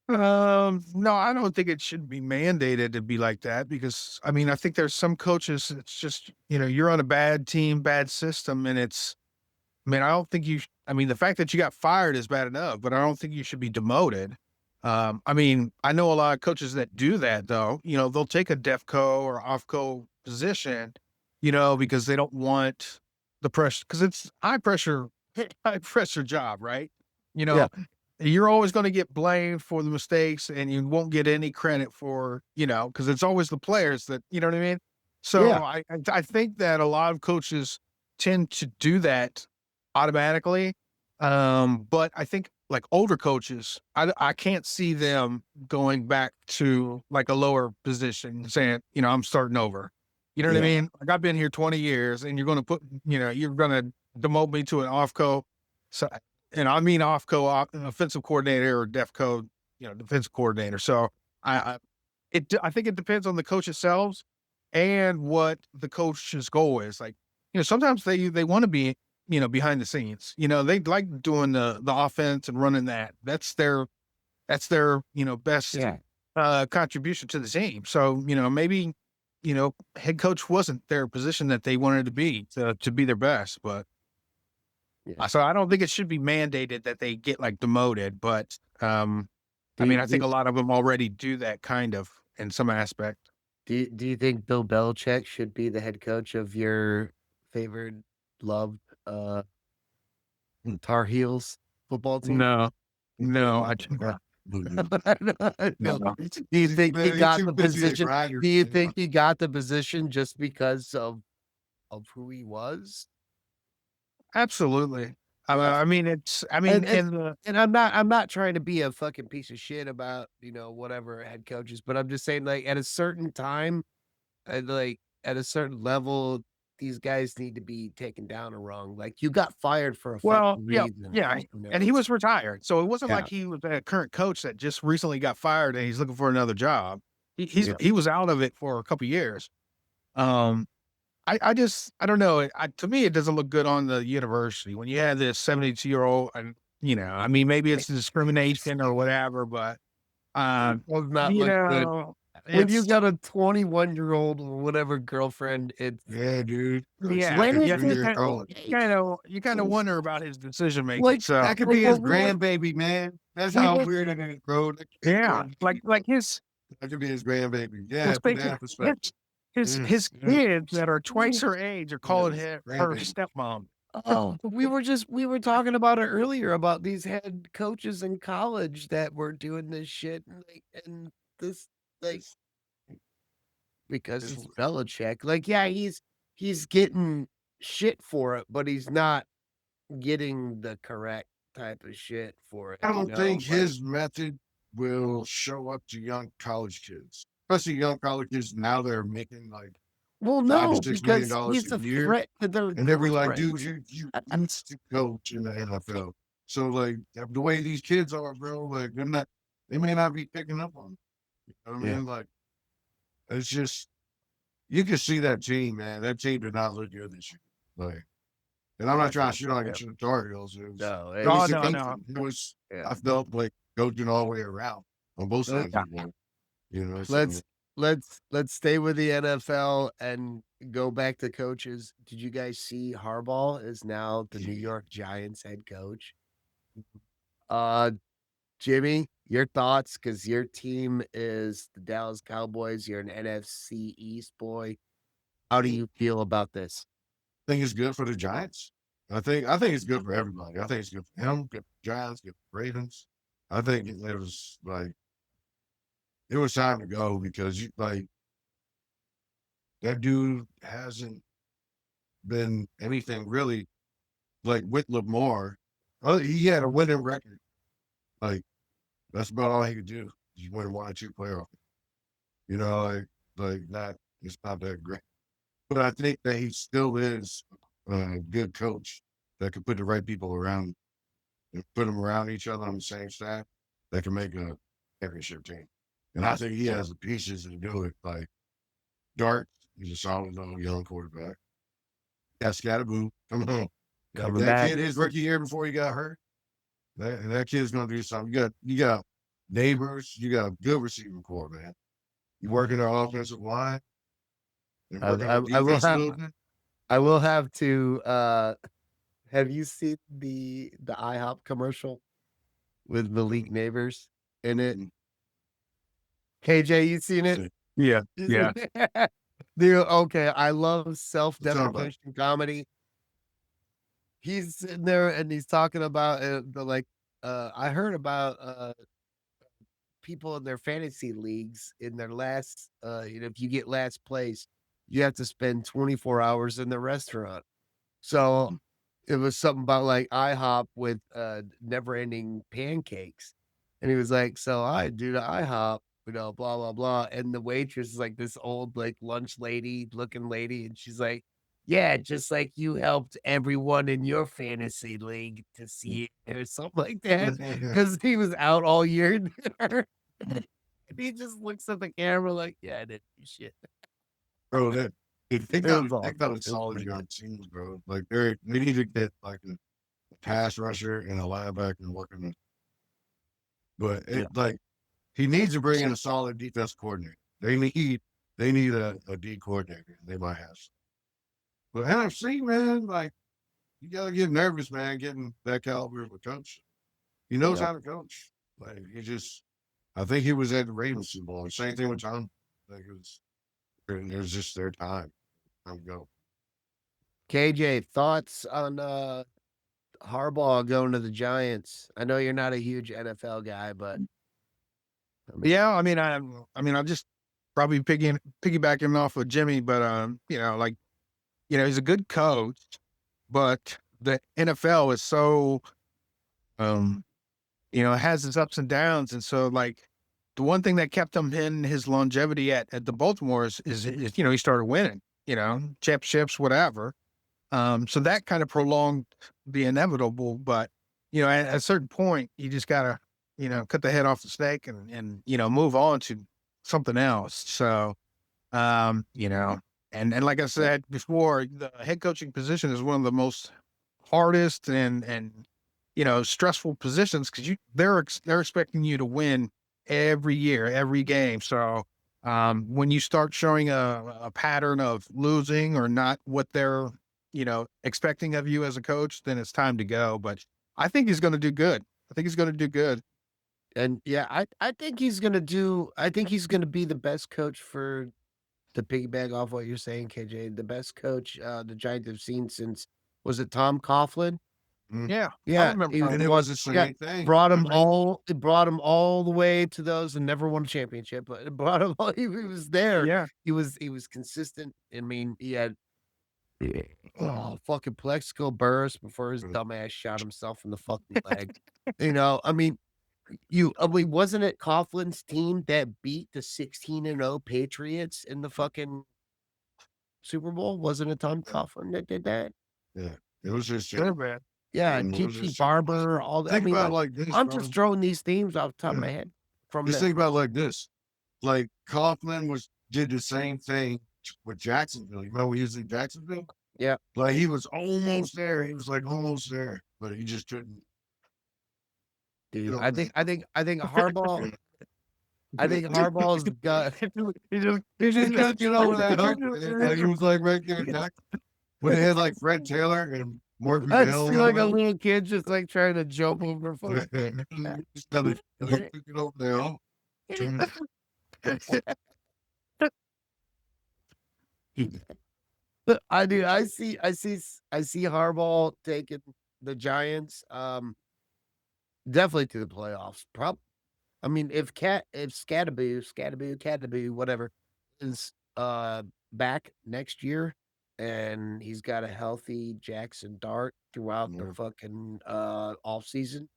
no, I don't think it should be mandated to be like that because I mean, I think there's some coaches. It's just you're on a bad team, bad system, and I mean, I don't think I mean, the fact that you got fired is bad enough, but I don't think you should be demoted. I mean, I know a lot of coaches that do that though. They'll take a defco or offco position, because they don't want the pressure because it's high pressure, high pressure job, right? You Yeah. know, you're always going to get blamed for the mistakes and you won't get any credit for, because it's always the players that, you know what I mean? So Yeah. I think that a lot of coaches tend to do that automatically. But I think like older coaches, I can't see them going back to like a lower position saying, I'm starting over. You know what I Yeah. mean? Like I've been here 20 years and you're going to you're going to demote me to an offco. So, and I mean offensive coordinator or defco, defensive coordinator. So I, I think it depends on the coach itself and what the coach's goal is. Like, sometimes they want to be, behind the scenes. They like doing the offense and running that. That's their best Yeah. contribution to the team. So, maybe, head coach wasn't their position that they wanted to be their best. But Yeah. so I don't think it should be mandated that they get like demoted. But I think a lot of them already do that kind of in some aspect. Do you think Bill Belichick should be the head coach of your favorite loved Tar Heels football team? No, I No. no. Do you think he Man, got too the busy a position? grinder, Do you man. think he got the position just because of who he was? Absolutely. It's. And And and I'm not trying to be a fucking piece of shit about, whatever head coaches, but I'm just saying, like, at a certain time, like, at a certain level, these guys need to be taken down or wrong. Like, you got fired for a well, fucking yeah, reason. yeah, You and he know? was retired, so it wasn't Yeah. like he was a current coach that just recently got fired and he's looking for another job. Yeah. He was out of it for a couple years. Um, I don't know. To me, it doesn't look good on the university when you have this 72-year-old, and maybe it's discrimination or whatever, but Does not you look good. know, When you it's got a 21-year-old or whatever girlfriend, it's Yeah, dude. yeah, when Second, is yeah. junior it year that college. You kind of wonder about his decision making. like So That could like be his when we were grandbaby, man. That's we how were weird it is, bro. yeah, like his That could be his grandbaby. Yeah, his put big that in perspective. his Yeah, his yeah, kids that are twice her age are calling yeah. her Grandbaby. stepmom. we were talking about it earlier about these head coaches in college that were doing this shit and this like because It's- it's Belichick. Like, yeah, he's getting shit for it, but he's not getting the correct type of shit for it. I don't think Like, his method will show up to young college kids, especially young college kids. Now they're making like well, $5 no, to $6 million because he's a a year, threat to their and they'll be like, girlfriends. "Dude, you used to coach in the NFL." So like the way these kids are, bro, like they may not be picking up on it. You know what I Yeah. mean? Like it's just you can see that team, man. That team did not look good this year. Like, and I'm not trying to shit on the Tar Heels. No, It was Oh the no, no. coaching. It was yeah. I felt like coaching all the way around on both sides of the ball. You know, so, Let's stay with the NFL and go back to coaches. Did you guys see Harbaugh is now the New York Giants head coach? Jimmy, your thoughts? Because your team is the Dallas Cowboys. You're an NFC East boy. How do you feel about this? I think it's good for the Giants. I think it's good for everybody. I think it's good for him, good for Giants, good for Ravens. I think it was like it was time to go because that dude hasn't been anything really like with Lamar. He had a winning record. Like that's about all he could do. He win 1 or 2 playoff. You know, like that. It's not that great. But I think that he still is a good coach that can put the right people around and put them around each other on the same staff that can make a championship team. And I think he has the pieces to do it. Like Dart, he's a solid little young quarterback. Yeah, Scatterboo, come on. Coming That back. kid his rookie year before he got hurt. That kid's gonna do something. You got neighbors, you got a good receiving core, man. You working our offensive line. And working I our will defense a have little bit. I will have to have you seen the IHOP commercial with Malik Neighbors in it? KJ, you seen it? Yeah, yeah. Dude, okay, I love Talk about self-deprecation comedy. He's sitting there and he's talking about I heard about people in their fantasy leagues in their last if you get last place, you have to spend 24 hours in the restaurant. So it was something about like IHOP with never ending pancakes. And he was like, so I do the IHOP, blah, blah, blah. And the waitress is like this old, like lunch lady looking lady. And she's like, yeah, just like you helped everyone in your fantasy league to see it or something like that. Because he was out all year. And he just looks at the camera like, yeah, I didn't do shit. Bro, They It got was they awesome. got It a was solid pretty young team, bro. Like they need to get like a pass rusher and a linebacker working it. But Yeah. like he needs to bring in a solid defense coordinator. They need a D coordinator. They might have some. But NFC, man, like you gotta get nervous, man, getting that caliber of a coach. He knows Yeah. how to coach. Like I think he was at the Ravens Super Bowl. Same thing with Tom. Like it was just their time. Time to go. KJ, thoughts on Harbaugh going to the Giants? I know you're not a huge NFL guy, but Yeah, I'm just probably piggybacking off of Jimmy, but like, he's a good coach, but the NFL is so it has its ups and downs. And so like the one thing that kept him in his longevity at the Baltimore is he started winning, championships, whatever. So that kind of prolonged the inevitable, but at a certain point, you just gotta, cut the head off the snake and move on to something else. So, and like I said before, the head coaching position is one of the most hardest and stressful positions because they're expecting you to win every year, every game. So when you start showing a pattern of losing or not what they're expecting of you as a coach, then it's time to go. But I think he's going to do good. I think he's going to do good. and yeah, I think he's gonna do. I think he's gonna be the best coach for to piggyback off what you're saying, KJ. The best coach the Giants have seen since was it Tom Coughlin? Yeah, I Yeah, remember. he And it was the same thing. brought him all. It brought him all the way to those and never won a championship, but it brought him all. He was there. Yeah, He was consistent. I mean, he had fucking Plexico burst before his dumbass shot himself in the fucking leg. I mean, wasn't it Coughlin's team that beat the 16-0 Patriots in the fucking Super Bowl? Wasn't it Tom Coughlin that did that? Yeah. It was just good man. Yeah, And it was T.T. just- Barber, all that. I think mean, about it like this. I'm bro. just throwing these themes off the top of Yeah. my head from Just the think about it like this. Like Coughlin did the same thing with Jacksonville. You remember we used in Jacksonville? Yeah. Like he was almost there. He was like almost there, but he just couldn't. dude. know, I think Harbaugh. I think Harbaugh's got. He just couldn't get over that hump. Like, he was like right there. When they had like Fred Taylor and Morgan I Bell. see like a little kid just like trying to jump over. Just gotta get over there. I do. I see Harbaugh taking the Giants. Definitely to the playoffs. I mean, if Scatterby, whatever, is back next year, and he's got a healthy Jackson Dart throughout the Yeah. fucking off season,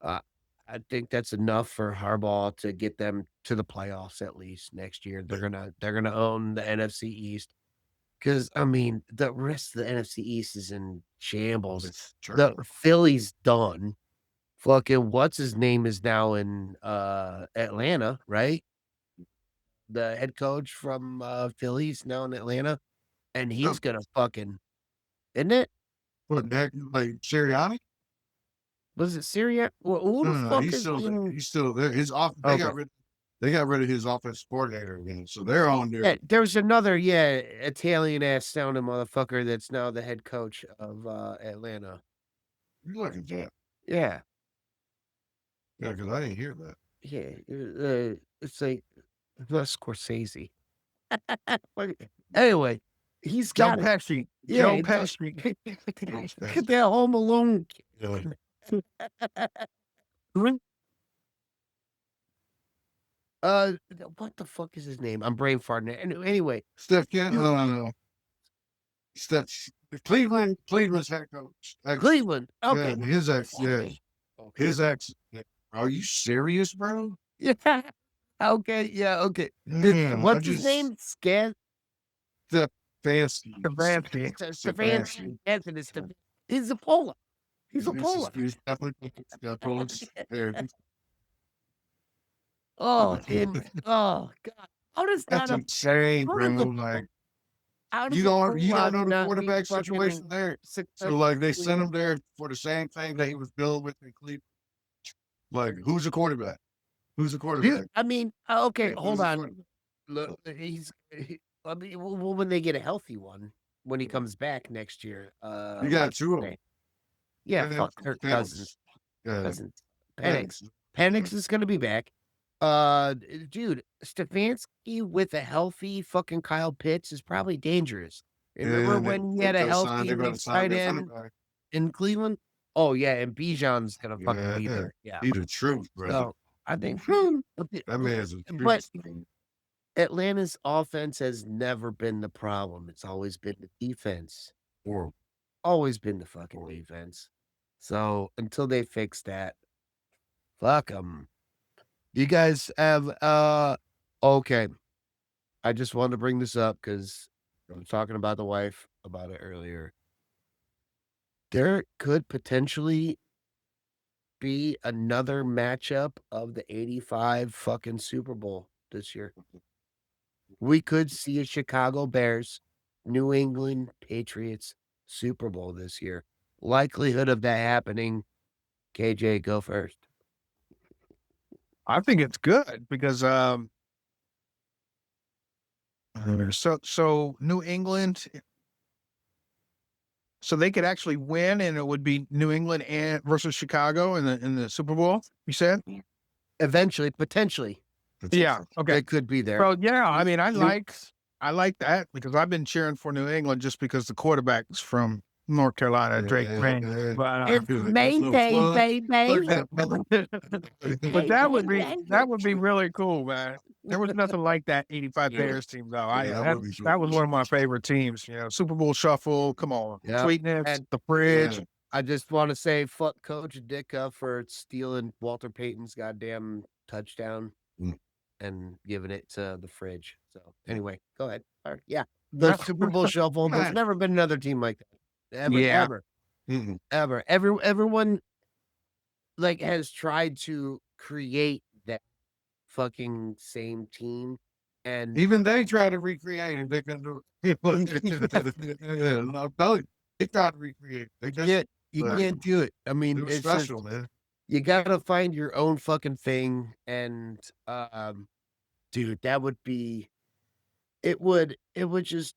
I think that's enough for Harbaugh to get them to the playoffs at least next year. They're gonna own the NFC East. Because I mean, the rest of the NFC East is in shambles. The Philly's done. Fucking what's his name is now in Atlanta, right? The head coach from Philly's now in Atlanta, and he's gonna fucking isn't it? What that like Sirianni? Was it Syria? Well, who the No, fuck he's is still there. in- He's still there. His off Okay. they got rid of his offense coordinator again. So they're on there. Yeah, there's another Italian ass sounding motherfucker that's now the head coach of Atlanta. You look at that. Yeah. Yeah, because I didn't hear that. Yeah, it's like that's Scorsese. Anyway, he's Joe got it. Pesci. Yeah, Joe he does. Pesci. Look at that Home Alone. Yeah. What the fuck is his name? I'm brain farting. Anyway, Steph Kent. No. Cleveland's head coach. Cleveland. Okay. Yeah, his ex. Yeah, Okay. his ex. Are you serious, bro? Yeah. Okay. Yeah. Okay. Yeah, What's his name? Fancy. Stefanski. Stefanski. Anthony Stefanski. He's a Polar. He's a Polar. He's definitely got Polish heritage. Oh, dude. Oh, God. How does That's that? insane, how bro. did the- Like How does You a don't know squad the not be quarterback fucking situation there. So successful? like they sent him there for the same thing that he was dealing with in Cleveland. Like who's the quarterback? Who's the quarterback? I mean, okay, Yeah, hold who's the on. quarterback? Look, I mean, well, when they get a healthy one, when he comes back next year, You got what's two his of them. name? Yeah, fuck Kirk Cousins. Cousins. Penix. Penix is gonna be back. Dude, Stefanski with a healthy fucking Kyle Pitts is probably dangerous. Remember when he had a healthy tight end in Cleveland? Oh yeah, and Bijan's gonna fucking be there. Yeah. He's the truth, bro. So I think That man's a but truth. Atlanta's offense has never been the problem. It's always been the defense. Horrible. Always been the fucking defense. So until they fix that, fuck them. You guys have okay. I just wanted to bring this up because I was talking about the wife about it earlier. There could potentially be another matchup of the 85 fucking Super Bowl this year. We could see a Chicago Bears, New England Patriots Super Bowl this year. Likelihood of that happening, KJ, go first. I think it's good because so New England, so they could actually win, and it would be New England and versus Chicago in the Super Bowl. You said, Eventually, potentially, yeah, okay. it could be there. So yeah, I mean, I You- like that because I've been cheering for New England just because the quarterback's from North Carolina, Drake May. But It's Mayday, baby. but that would be really cool, man. There was nothing like that 85 Bears team though. That was one of my favorite teams. You know, Super Bowl shuffle. Come on, Yep. Sweetness, And- the fridge. I just want to say fuck Coach Ditka for stealing Walter Payton's goddamn touchdown and giving it to the fridge. So anyway, go ahead. All right. Yeah. The Super Bowl shuffle. There's never been another team like that. Ever, Yeah. ever. Everyone like has tried to create that fucking same team. And Even they try to recreate it. They can do it. They try to recreate it. They just you Right. can't do it. I mean, it was it's just- special, man. you gotta find your own fucking thing. And dude, that would be it would just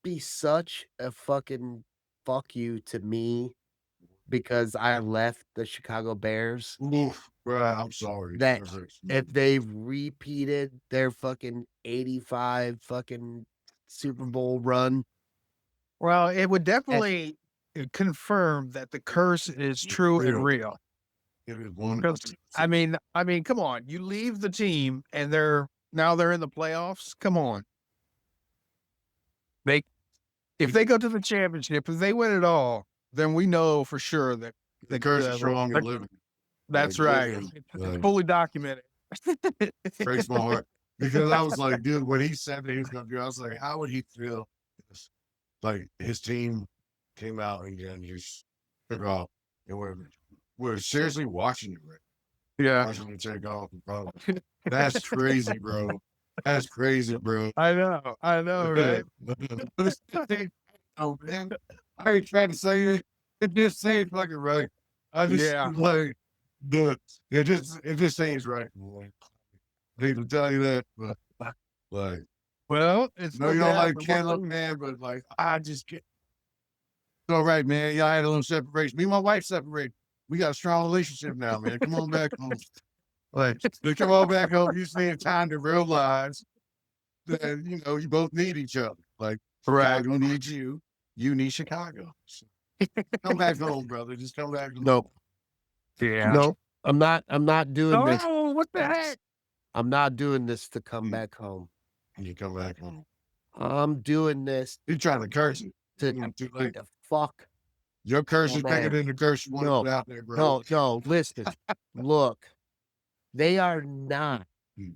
be such a fucking fuck you to me because I left the Chicago Bears. Oof, bro, I'm sorry. That if they repeated their fucking 85 fucking Super Bowl run. Well, it would definitely confirm that the curse is true and real. It is one. Because I mean, come on. You leave the team and they're in the playoffs. Come on. If they go to the championship, if they win it all, then we know for sure that The curse is strong and living. that's Like, right. living, It's like- fully documented. Breaks my heart because I was like, dude, when he said that he was going to do, I was like, how would he feel? Like his team came out and just took off, and we're seriously watching it, right? Yeah, Watching it take off. Bro. That's crazy, bro. That's crazy, bro. I know, right? Oh man, I ain't trying to say it. It just seems like it, right? I just Yeah. like it just seems right. Boy. I need to tell you that, but like, Well, it's no, you don't like Caleb, man, but like, I just get. It's all right, man. Y'all had a little separation. Me and my wife separated. We got a strong relationship now, man. Come on back home. Like, come on back home. You spend time to realize that you both need each other. Like, Chicago needs you. You need Chicago. So, come back home, brother. Just come back home. Nope. Yeah. Nope. I'm not doing this. Oh, what the heck? I'm not doing this to come back home. And you come back home. I'm doing this You're trying to curse it. to Too late. fuck. Your curse Oh, is bigger man. than the curse you want to No. put out there, bro. No, listen. Look. They are not. Hmm.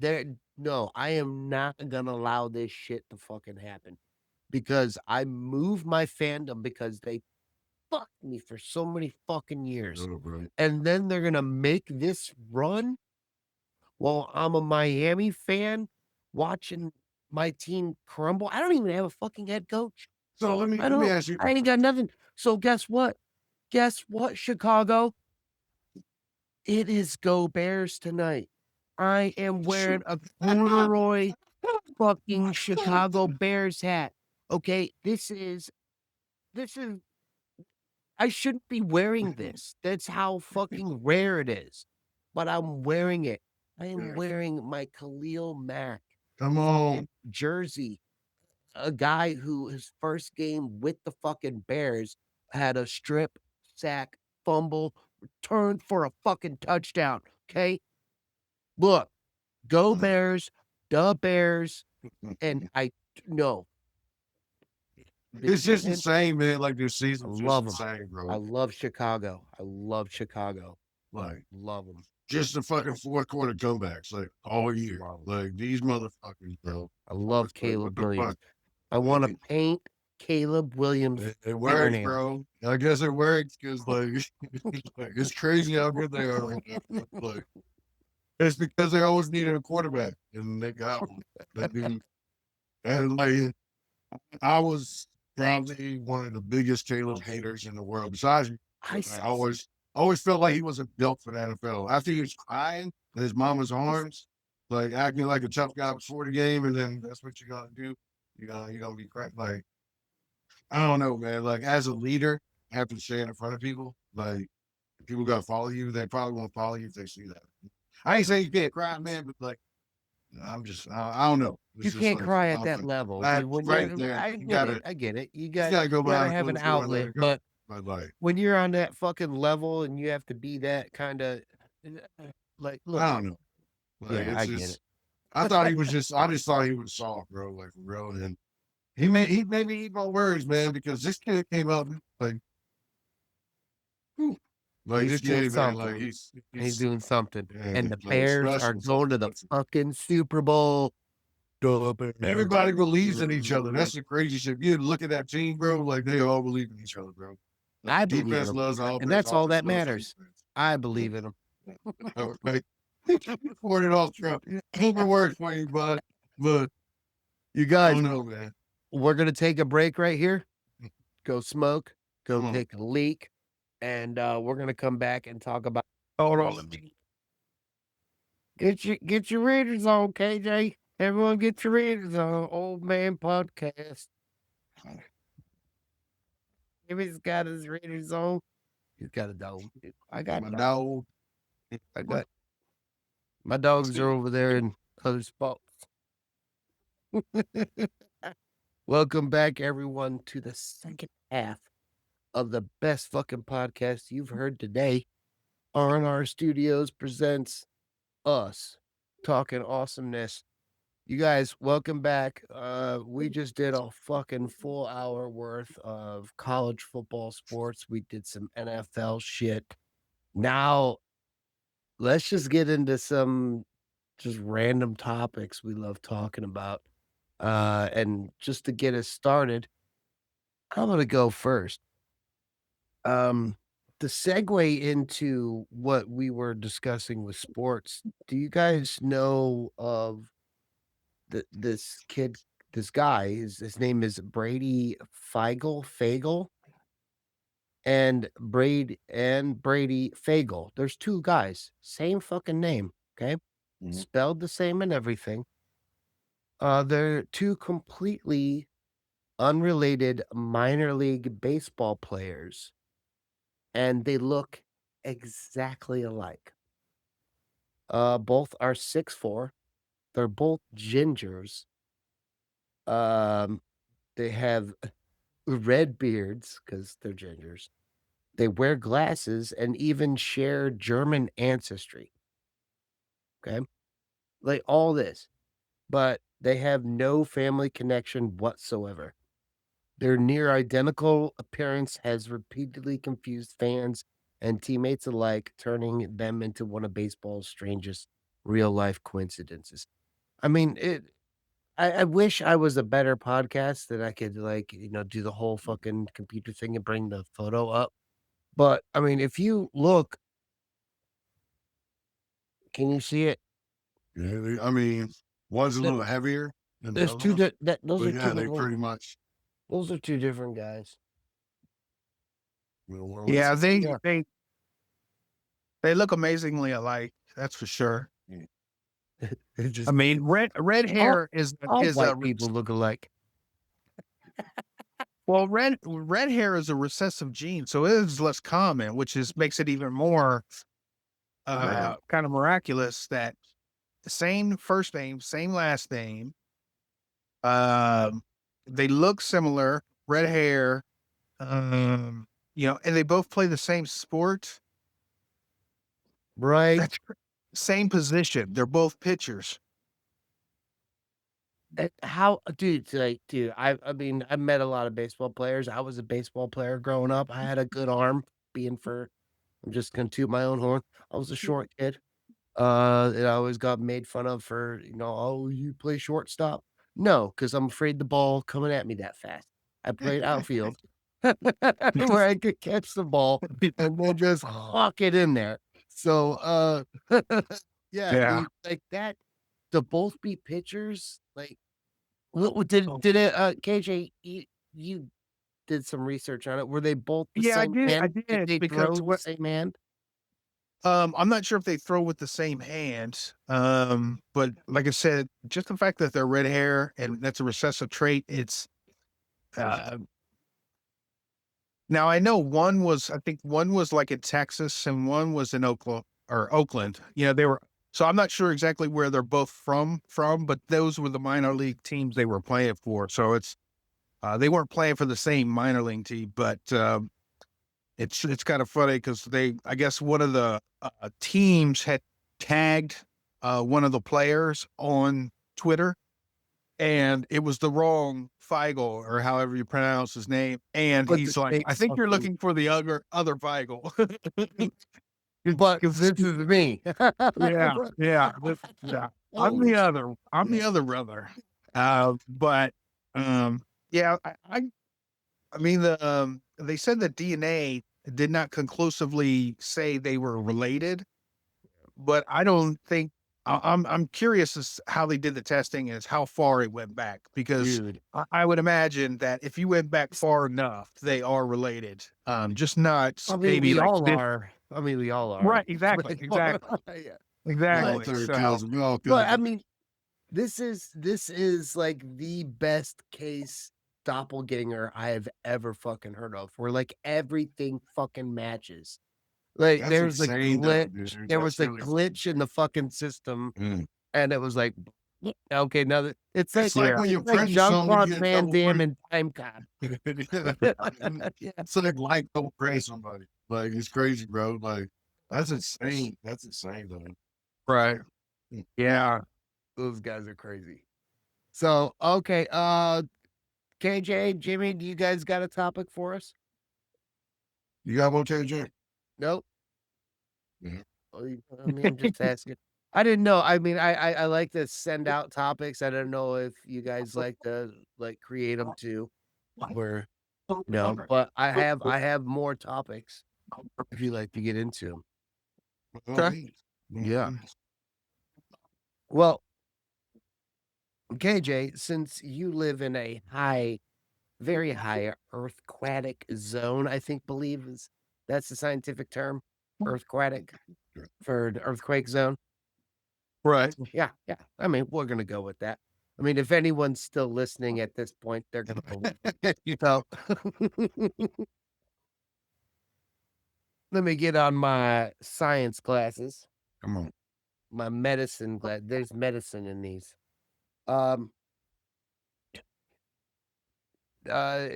I am not gonna allow this shit to fucking happen. Because I moved my fandom because they fucked me for so many fucking years. Oh, bro. And then they're gonna make this run while I'm a Miami fan watching my team crumble. I don't even have a fucking head coach. So let I me don't. ask you. I ain't got nothing. So guess what? Guess what, Chicago? It is Go Bears tonight. I am wearing a corduroy fucking Chicago Bears hat. Okay, this is I shouldn't be wearing this. That's how fucking rare it is. But I'm wearing it. I am wearing my Khalil Mack Come on. jersey. A guy who his first game with the fucking Bears had a strip, sack, fumble, returned for a fucking touchdown. Okay. Look, go Bears, the Bears, and I no. It's just the And same, man. Like this I season's just love the them. same, I bro. love Chicago. I love Chicago. Like Love them. just the fucking fourth quarter comebacks, like all year. Love 'em. Like these motherfuckers, bro. I love Like, Caleb what the Williams. fuck? I want to paint Caleb Williams' It works, fingernails. bro. I guess it works because like, like it's crazy how good they are right now. Like it's because they always needed a quarterback and they got one. That dude, and like I was probably one of the biggest Caleb haters in the world. Besides you, I I always felt like he wasn't built for the NFL. After he was crying in his mama's arms, like acting like a tough guy before the game, and then that's what you gotta do. You gonna be cracked. Like I don't know, man. Like as a leader, have to stand in front of people. Like people gotta follow you. They probably won't follow you if they see that. I ain't saying you can't cry, man, but like I'm just I don't know. you It's just can't like cry at I'm that like, level. that's When right you're, there. I You get gotta it. I get it. You you got gotta go you gotta behind have an closed door and let outlet, it go. but Like when you're on that fucking level and you have to be that kind of like, look, I don't know. Like yeah, it's I get just it. I just thought he was soft, bro, like for real. And he made me eat my words, man, because this kid came out like whew, like He's this doing kid, man, something. like He's doing something. yeah, And the like Bears are special. going to the fucking Super Bowl. Everybody believes in each other. That's the crazy shit. You look at that team, bro, like they all believe in each other, bro. I believe in Defense them. loves And offense, that's all offense that loves matters. defense. I believe in them. Like poured it off Trump. Ain't words for you, bud. But You I guys, don't know, man. we're going to take a break right here. Go smoke, go Come on. take a leak, and we're going to come back and talk about hold on. Get your readers on, KJ. Everyone get your readers on. Old Man Podcast. If he's got his readers on, he's got a dog. I got My dog. dog. I got my dogs are over there in other spots. Welcome back, everyone, to the second half of the best fucking podcast you've heard today. R&R Studios presents us talking awesomeness. You guys, welcome back. We just did a fucking full hour worth of college football sports. We did some NFL shit. Now, let's just get into some just random topics we love talking about. And just to get us started, I'm gonna go first. The segue into what we were discussing with sports. Do you guys know of this kid, this guy? His name is Brady Fagel, and Brady Fagel. There's two guys, same fucking name. Okay, Mhm. spelled the same and everything. They're two completely unrelated minor league baseball players, and they look exactly alike. Both are 6'4". They're both gingers. Um, they have red beards because they're gingers. They wear glasses and even share German ancestry. Okay, like all this, but they have no family connection whatsoever. Their near identical appearance has repeatedly confused fans and teammates alike, turning them into one of baseball's strangest real life coincidences. I mean, I wish I was a better podcast that I could like, do the whole fucking computer thing and bring the photo up. But I mean, if you look, can you see it? Yeah, I mean, one's a The- little heavier. And the There's other two one, those but are yeah, two they different pretty much, those are two different guys. one Yeah, looks, Yeah. they look amazingly alike. That's for sure. It I just mean, red all hair is all is a white people look alike. well, red hair is a recessive gene, so it is less common, which is makes it even more Right. kind of miraculous that the same first name, same last name, um, they look similar, red hair, and they both play the same sport. Right. That's same position. They're both pitchers. How dude, dude, I mean, I met a lot of baseball players. I was a baseball player growing up. I had a good arm being for I'm just gonna toot my own horn. I was a short kid. And I always got made fun of for, "Oh, you play shortstop?" No, because 'cause I'm afraid the ball coming at me that fast. I played outfield where I could catch the ball and then just hawk it in there. So, yeah, Yeah. dude, like that to both be pitchers, like, what did it, KJ, you did some research on it. Were they both the Yeah, I same did. I hand? Did did they because throw the what same hand? I'm not sure if they throw with the same hand. But like I said, just the fact that they're red hair and that's a recessive trait, it's uh now I know I think one was like in Texas and one was in Oakland. They were so I'm not sure exactly where they're both from, but those were the minor league teams they were playing for. So it's they weren't playing for the same minor league team, but it's kind of funny because I guess one of the teams had tagged one of the players on Twitter, and it was the wrong Feigl or however you pronounce his name, and But the he's like, same "I think you're fucking looking for the other Feigl." but 'Cause this is me. yeah, yeah, yeah. Holy I'm the yeah. other brother. But yeah, I mean, they said that DNA did not conclusively say they were related, but I don't think I'm curious as how they did the testing is how far it went back because Dude. I would imagine that if you went back far enough, they are related. Just not I mean, maybe we like all this. are. I mean, we all are. Right? Exactly. Like, Exactly. yeah. we all But Exactly. third So cousins, we all but, I cousins. mean, this is, like, the best case doppelganger I have ever fucking heard of, where, like, everything fucking matches. Like, That's there's a insane though, glitch dude. there That's was a really glitch in the fucking system, mm. and it was like, okay, now that it's like It's like yeah, when you're it's like friends with somebody, you Jean-Claude get Van double Damme credit. and Time Cop. Yeah. It's like double credit somebody. Like it's crazy, bro. Like that's insane. That's insane though. right. Mm. Yeah. Those guys are crazy. So, okay, KJ, Jimmy, do you guys got a topic for us? You got one, KJ? Nope. Yeah. I mean, I'm just asking. I didn't know. I mean, I like to send out topics. I don't know if you guys like to like create them too, where no. But I have more topics if you like to get into them. By all Okay. means. By all Yeah. means. Well, KJ, since you live in a very high earthquatic zone, I think believe that's the scientific term, earthquatic for the earthquake zone. Right. Yeah, yeah. I mean, we're gonna go with that. I mean, if anyone's still listening at this point, they're gonna believe it. So let me get on my science classes, Come on. my medicine class. There's medicine in these. Um, uh,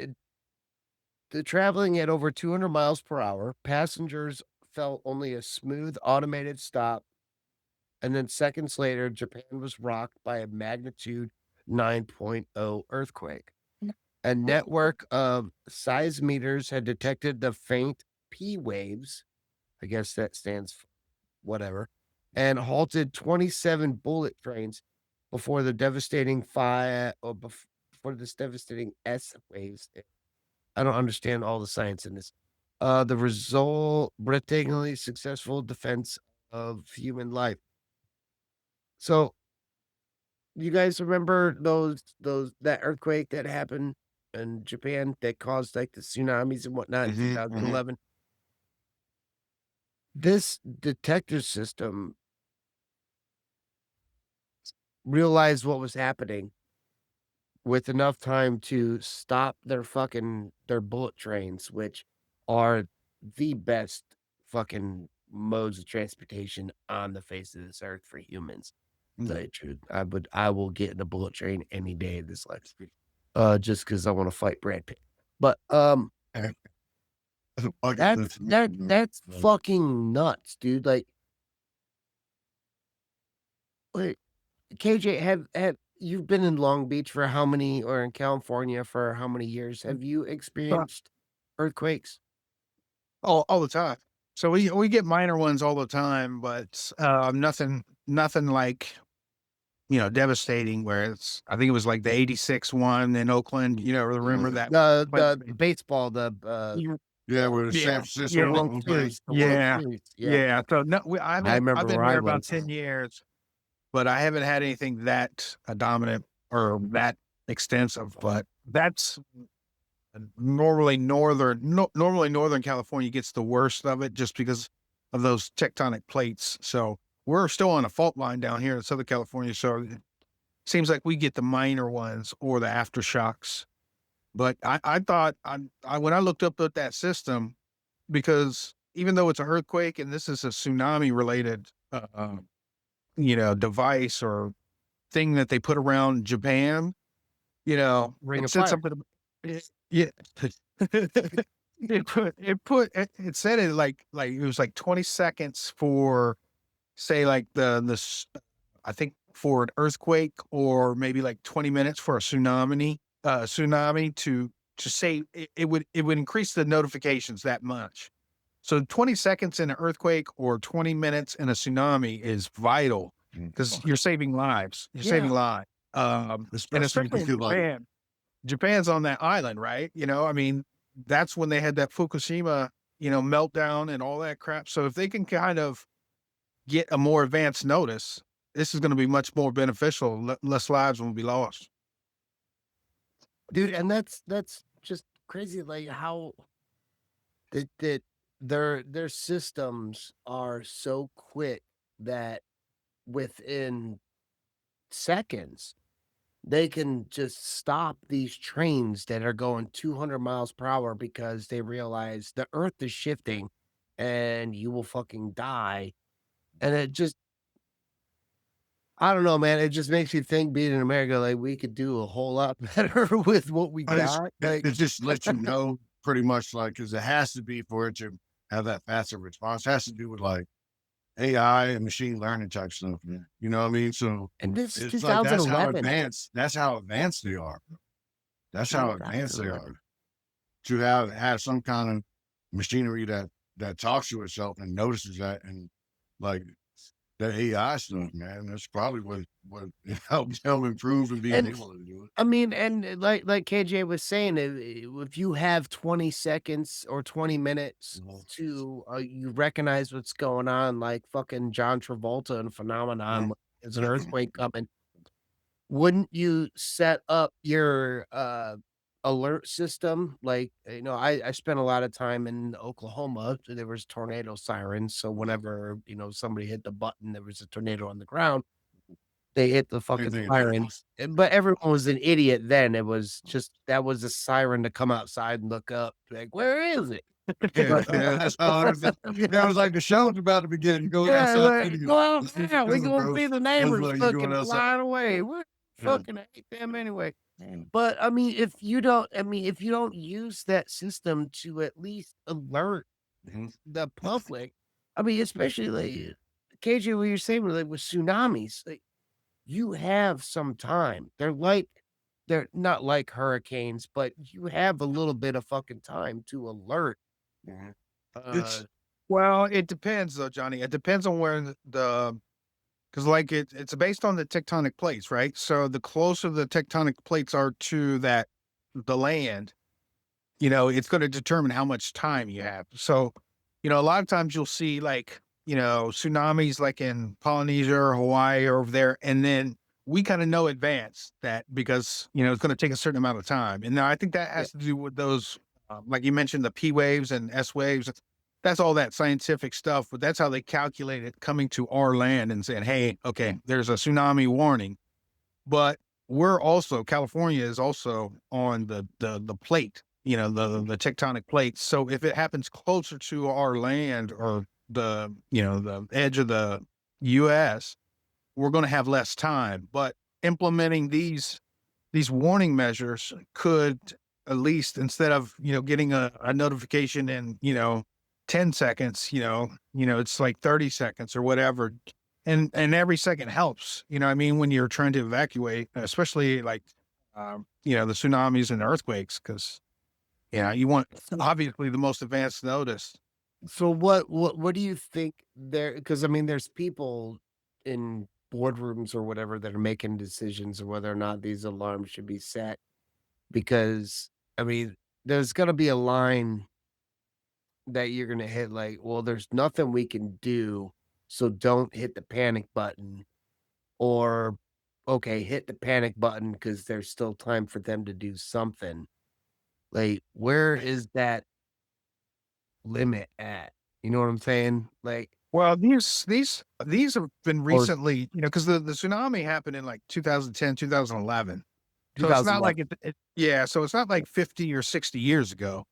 the traveling at over 200 miles per hour, passengers felt only a smooth automated stop, and then seconds later, Japan was rocked by a magnitude 9.0 earthquake. A network of seismometers had detected the faint P waves. I guess that stands for whatever, and halted 27 bullet trains before the devastating fire or before this devastating S waves. I don't understand all the science in this. The result, breathtakingly successful defense of human life. So You guys remember that earthquake that happened in Japan that caused, like, the tsunamis and whatnot in Mm-hmm, mm-hmm. 2011? This detector system realized what was happening with enough time to stop their bullet trains, which are the best fucking modes of transportation on the face of this earth for humans. To tell you the truth, I will get in a bullet train any day of this life, just because I wanna fight Brad Pitt. But, That's a bucket that's list. that's Like, fucking nuts, dude, like, wait, KJ, have you've been in Long Beach for how many or in California for how many years? Have you Uh, experienced earthquakes? all the time. So we get minor ones all the time, but nothing like, devastating where it's, I think it was like the 86 one in Oakland, remember that? The baseball, You- yeah, with the San Yeah. the Francisco Yeah. World Oakland. Series, Yeah. yeah. Yeah. So no, I I've remember been where I there about was. 10 years, but I haven't had anything that dominant or that extensive, but that's normally Northern California gets the worst of it just because of those tectonic plates. So we're still on a fault line down here in Southern California. So it seems like we get the minor ones or the aftershocks. But I thought when I looked up at that system, because even though it's an earthquake and this is a tsunami related, device or thing that they put around Japan, Ring it of said Fire. something. Yeah, it said it like it was like 20 seconds for, say, like I think for an earthquake, or maybe like 20 minutes for a tsunami to say it would increase the notifications that much. So 20 seconds in an earthquake or 20 minutes in a tsunami is vital because you're saving lives. You're saving Yeah, lives. And Especially especially if in you like, Japan. Japan's on that island, right? I mean, that's when they had that Fukushima, meltdown and all that crap. So if they can kind of get a more advanced notice, this is going to be much more beneficial. Less lives will be lost. dude, and that's just crazy, like, how that their systems are so quick that within seconds they can just stop these trains that are going 200 miles per hour because they realize the earth is shifting and you will fucking die. And it just, I don't know, man. It just makes you think being in America, like we could do a whole lot better with what we got. Like, it just lets you know pretty much like, because it has to be for it to have that faster response. It has to do with like AI and machine learning type stuff. Man. You know what I mean? So and this is it's like that's how 2011. advanced. That's how advanced they are. That's how advanced they 2011. are. To have some kind of machinery that talks to itself and notices that, and like that AI stuff, man. That's probably what helps them improve and being And able to do it. I mean, and like KJ was saying, if you have 20 seconds or 20 minutes Mhm. to you recognize what's going on, like fucking John Travolta and Phenomenon, when there's an earthquake coming, wouldn't you set up your alert system? Like, I spent a lot of time in Oklahoma. So there was tornado sirens. So whenever, somebody hit the button, there was a tornado on the ground. They hit the Same fucking thing in Texas. sirens, but everyone was an idiot then. It was just that was a siren to come outside and look up, like, "Where is it?" Yeah, But yeah, that's all. That was like the show's about to begin. You go yeah, outside, and like, you "Go outside, we go, gonna bro. see the That's neighbors like you going fucking outside. flying away. We Yeah. fucking hate them anyway." But, if you don't use that system to at least alert Mhm. the public, especially, like, KJ, what you're saying, like, with tsunamis, like, you have some time. They're not like hurricanes, but you have a little bit of fucking time to alert. Mhm. Uh, It's Well, it depends though, Johnny. It depends on where because like it's based on the tectonic plates, right? So the closer the tectonic plates are to the land, it's going to determine how much time you have. So, a lot of times you'll see like, tsunamis like in Polynesia or Hawaii or over there. And then we kind of know advance that because, it's going to take a certain amount of time. And now I think that Yeah. has to do with those, like you mentioned, the P waves and S waves. That's all that scientific stuff, but that's how they calculate it coming to our land and saying, hey, okay, there's a tsunami warning. But California is also on the plate, the tectonic plate. So if it happens closer to our land or the edge of the US, we're going to have less time. But implementing these warning measures could, at least instead of, getting a notification in, 10 seconds, it's like 30 seconds or whatever. And every second helps, I mean, when you're trying to evacuate, especially like, the tsunamis and earthquakes, because, you want obviously the most advanced notice. So what do you think there? Because I mean, there's people in boardrooms or whatever that are making decisions of whether or not these alarms should be set. Because I mean, there's gonna be a line that you're gonna hit like, well, there's nothing we can do, so don't hit the panic button. Or, okay, hit the panic button because there's still time for them to do something. Like, where is that limit at? You know what I'm saying? Like, Well, these have been or recently, because the tsunami happened in like 2010, 2011. So it's not 2011. like yeah, so it's not like 50 or 60 years ago.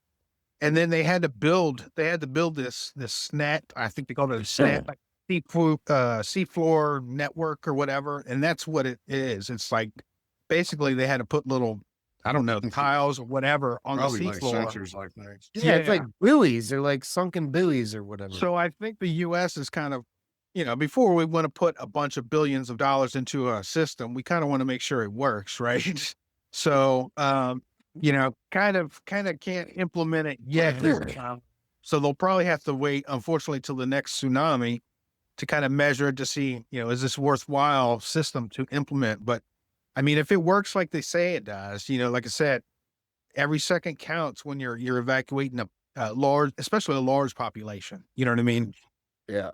And then they had to build this SNAT, I think they called it a SNAT, like seafloor network or whatever. And that's what it is. It's like basically they had to put little, I don't know, tiles or whatever on the Probably like seafloor. sensors like things. Yeah, it's like Yeah. buoys. They're like sunken buoys or whatever. So I think the US is kind of, before we want to put a bunch of billions of dollars into a system, we kind of want to make sure it works, right? So, kind of can't implement it yet. So they'll probably have to wait, unfortunately, till the next tsunami to kind of measure it to see, is this worthwhile system to implement? But I mean, if it works like they say it does, like I said, every second counts when you're evacuating a large, especially a large population. You know what I mean? Yeah.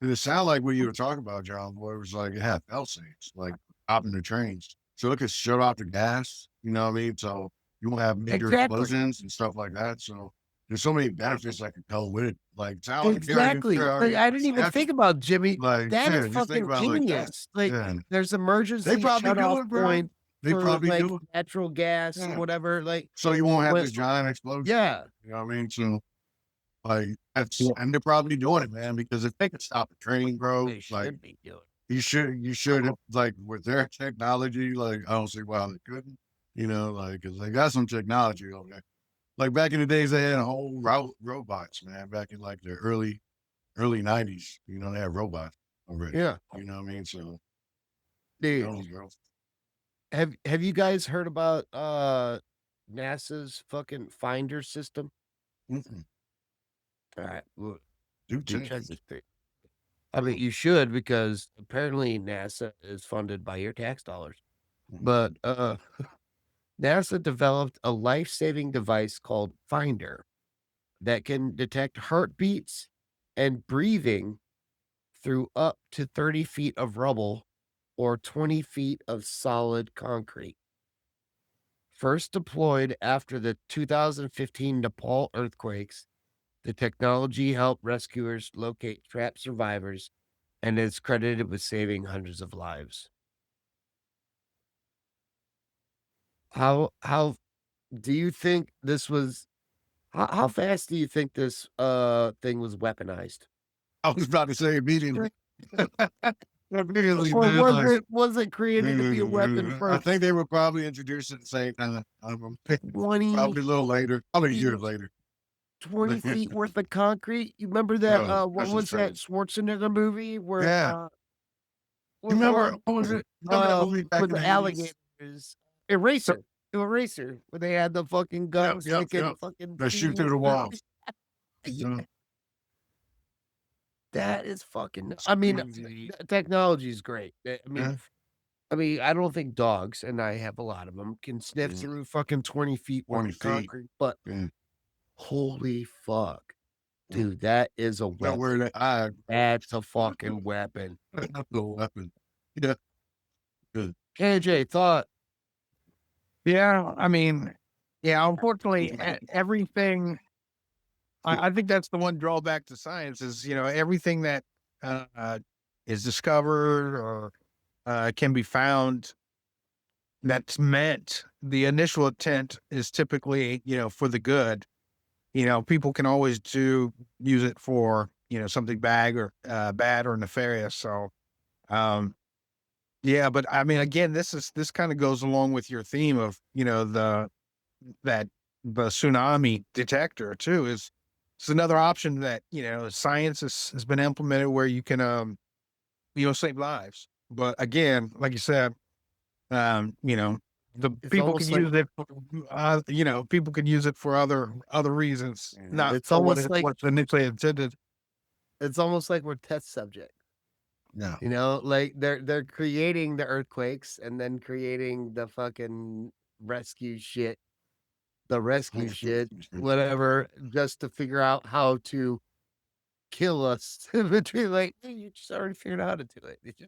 Did it sound like what you were talking about, John? Where it was like it had fail safes, like hopping the trains, so it could shut off the gas. You know what I mean? So you won't have major Exactly. explosions and stuff like that. So there's so many benefits that could go with it. Like sound like Exactly. Like, I didn't even think about Jimmy. like That yeah, is just think fucking about it like that. genius. Like, Yeah, there's emergency they probably shut do off it, bro. point They for probably like do it. natural gas or Yeah. whatever. Like, So you won't have when- this giant explosion. yeah. You know what I mean? So like that's Yeah. and they're probably doing it, man, because if they could stop a train, bro, They like should be doing. you should like with their technology, like I don't see why they couldn't, like because they got some technology over there. Like back in the days, they had a whole robots, man. Back in like the early 90s, they had robots already. Yeah. You know what I mean? So Dude, those girls. have you guys heard about NASA's fucking Finder system? Mm-mm. All right. Well, Do dude, check. check this thing. I mean, you should, because apparently NASA is funded by your tax dollars. But NASA developed a life-saving device called Finder that can detect heartbeats and breathing through up to 30 feet of rubble or 20 feet of solid concrete. First deployed after the 2015 Nepal earthquakes, the technology helped rescuers locate trapped survivors and is credited with saving hundreds of lives. How do you think this was how fast do you think this thing was weaponized? I was about to say immediately. Immediately, Or man, like, was it created to be a weapon I first? think they were probably introduced at the same time. 20, Probably a little later, probably a year later. 20 feet worth of concrete? You remember that No, what that's was that insane. Schwarzenegger movie where Yeah. what You was remember that what was it? Remember that one? movie back With in the the 80s? alligators. Eraser, where they had the fucking gun Yep, sticking yep. fucking That shoot through the walls. Yeah, So, that is fucking I mean, crazy. technology is great. Yeah. I mean, I don't think dogs, and I have a lot of them, can sniff Yeah. through fucking 20 feet worth 20 of feet. concrete, but Yeah. holy fuck. Yeah. Dude, that is a Know weapon. where That's a fucking weapon. that's a weapon. Yeah. Good. KJ, thought. Yeah, I mean, yeah, unfortunately, everything. I think that's the one drawback to science is everything that is discovered or can be found that's meant. The initial intent is typically for the good. People can always use it for something bad or nefarious. So, yeah, but I mean, again, this kind of goes along with your theme of that the tsunami detector too is it's another option that science has been implemented where you can save lives. But again, like you said, you know the It's people can almost like use it people can use it for other reasons, not it's for almost like what's initially intended. it's almost like we're test subject. Yeah. Like they're creating the earthquakes and then creating the fucking rescue shit, whatever, just to figure out how to kill us. Between like, "Hey, you just already figured out how to do it. Did you?"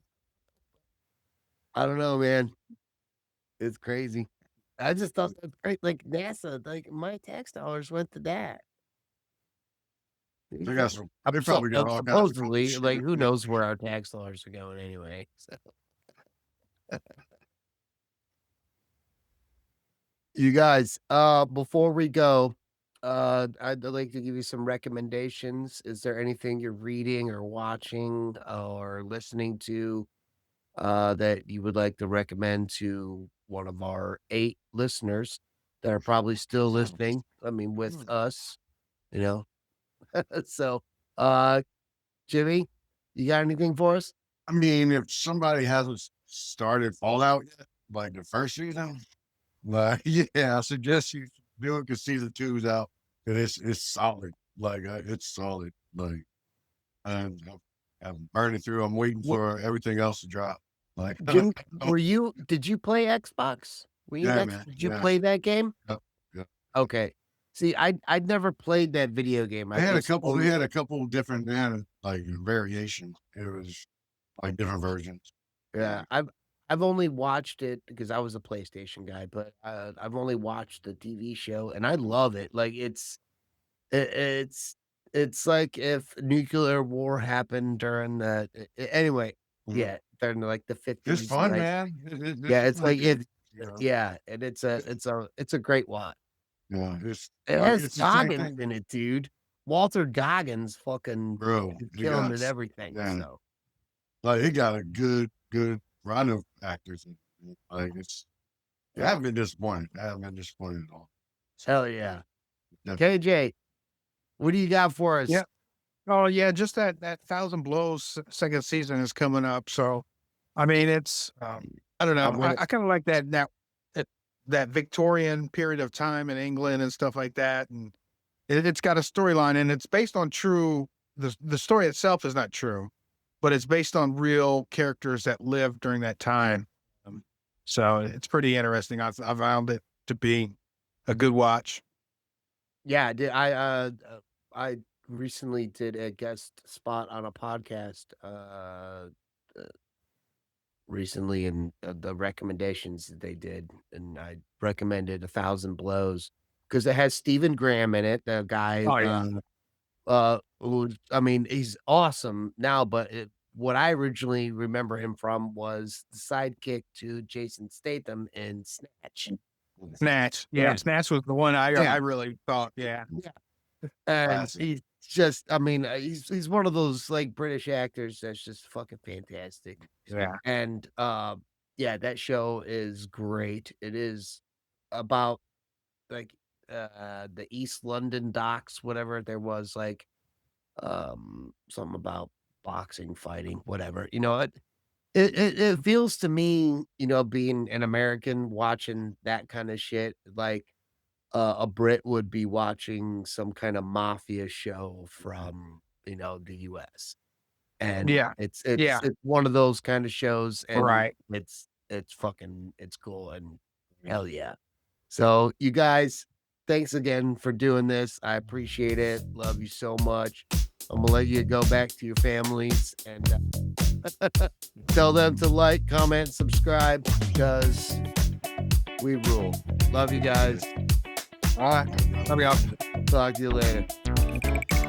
I don't know, man. It's crazy. I just thought that's great. Like NASA, like my tax dollars went to that. They got some. They probably got all kinds of cool Supposedly, shit. like who knows where our tax dollars are going anyway. So. You guys, before we go, I'd like to give you some recommendations. Is there anything you're reading or watching or listening to that you would like to recommend to one of our 8 listeners that are probably still listening? I mean, with us, you know. So, uh, Jimmy, you got anything for us? I mean, if somebody hasn't started Fallout yet, like the first season, like yeah, I suggest you do it because season 2's out and it's solid. Like it's solid. Like and I'm burning through. I'm waiting What, for everything else to drop. Like Jim, oh, did you play Xbox? Were you yeah, an man. did you Yeah. play that game? Yep, yep. Okay. See, I'd never played that video game. They I had a just couple. They only had a couple different. They had like variations. It was like different versions. yeah, I've only watched it because I was a PlayStation guy, but I've only watched the TV show and I love it. Like it, it's it's like if nuclear war happened during the anyway, Mhm. yeah, during like the It's 50s, fun, right? man. Yeah, It's it's like like it you know, yeah, and it's a great watch. yeah. It's It like has it's the same Goggins thing, in it, dude. Walter Goggins fucking bro. is He killing got it everything, yeah, so like he got a good run of actors. Like it's. I yeah. haven't been disappointed. I haven't been disappointed at all. Hell yeah. Definitely. KJ, what do you got for us? Yeah. Oh yeah, just that Thousand Blows second season is coming up. So, I mean, it's I don't know. I'm gonna I kind of like that Victorian period of time in England and stuff like that, and it's got a storyline and it's based on true. The story itself is not true, but it's based on real characters that lived during that time. So it's pretty interesting. I found it to be a good watch. yeah, I recently did a guest spot on a podcast recently and the recommendations that they did and I recommended A Thousand Blows because it has Stephen Graham in it, the guy Oh yeah, who I mean, he's awesome now, but what I originally remember him from was the sidekick to Jason Statham in Snatch. Snatch. Yeah. Yeah, Snatch was the one I Yeah. really thought. Yeah, And Classic. he's just, I mean, he's one of those like British actors that's just fucking fantastic. yeah. And yeah, that show is great. It is about like the East London docks, whatever. There was like something about boxing, fighting, whatever. It feels to me, being an American watching that kind of shit, like a Brit would be watching some kind of mafia show from, the US. And Yeah. Yeah. it's one of those kind of shows and Right. it's fucking it's cool and hell yeah. So you guys, thanks again for doing this. I appreciate it. Love you so much. I'm gonna let you go back to your families and Tell them to like, comment, subscribe because we rule. Love you guys. All right. Love y'all. Talk to you later.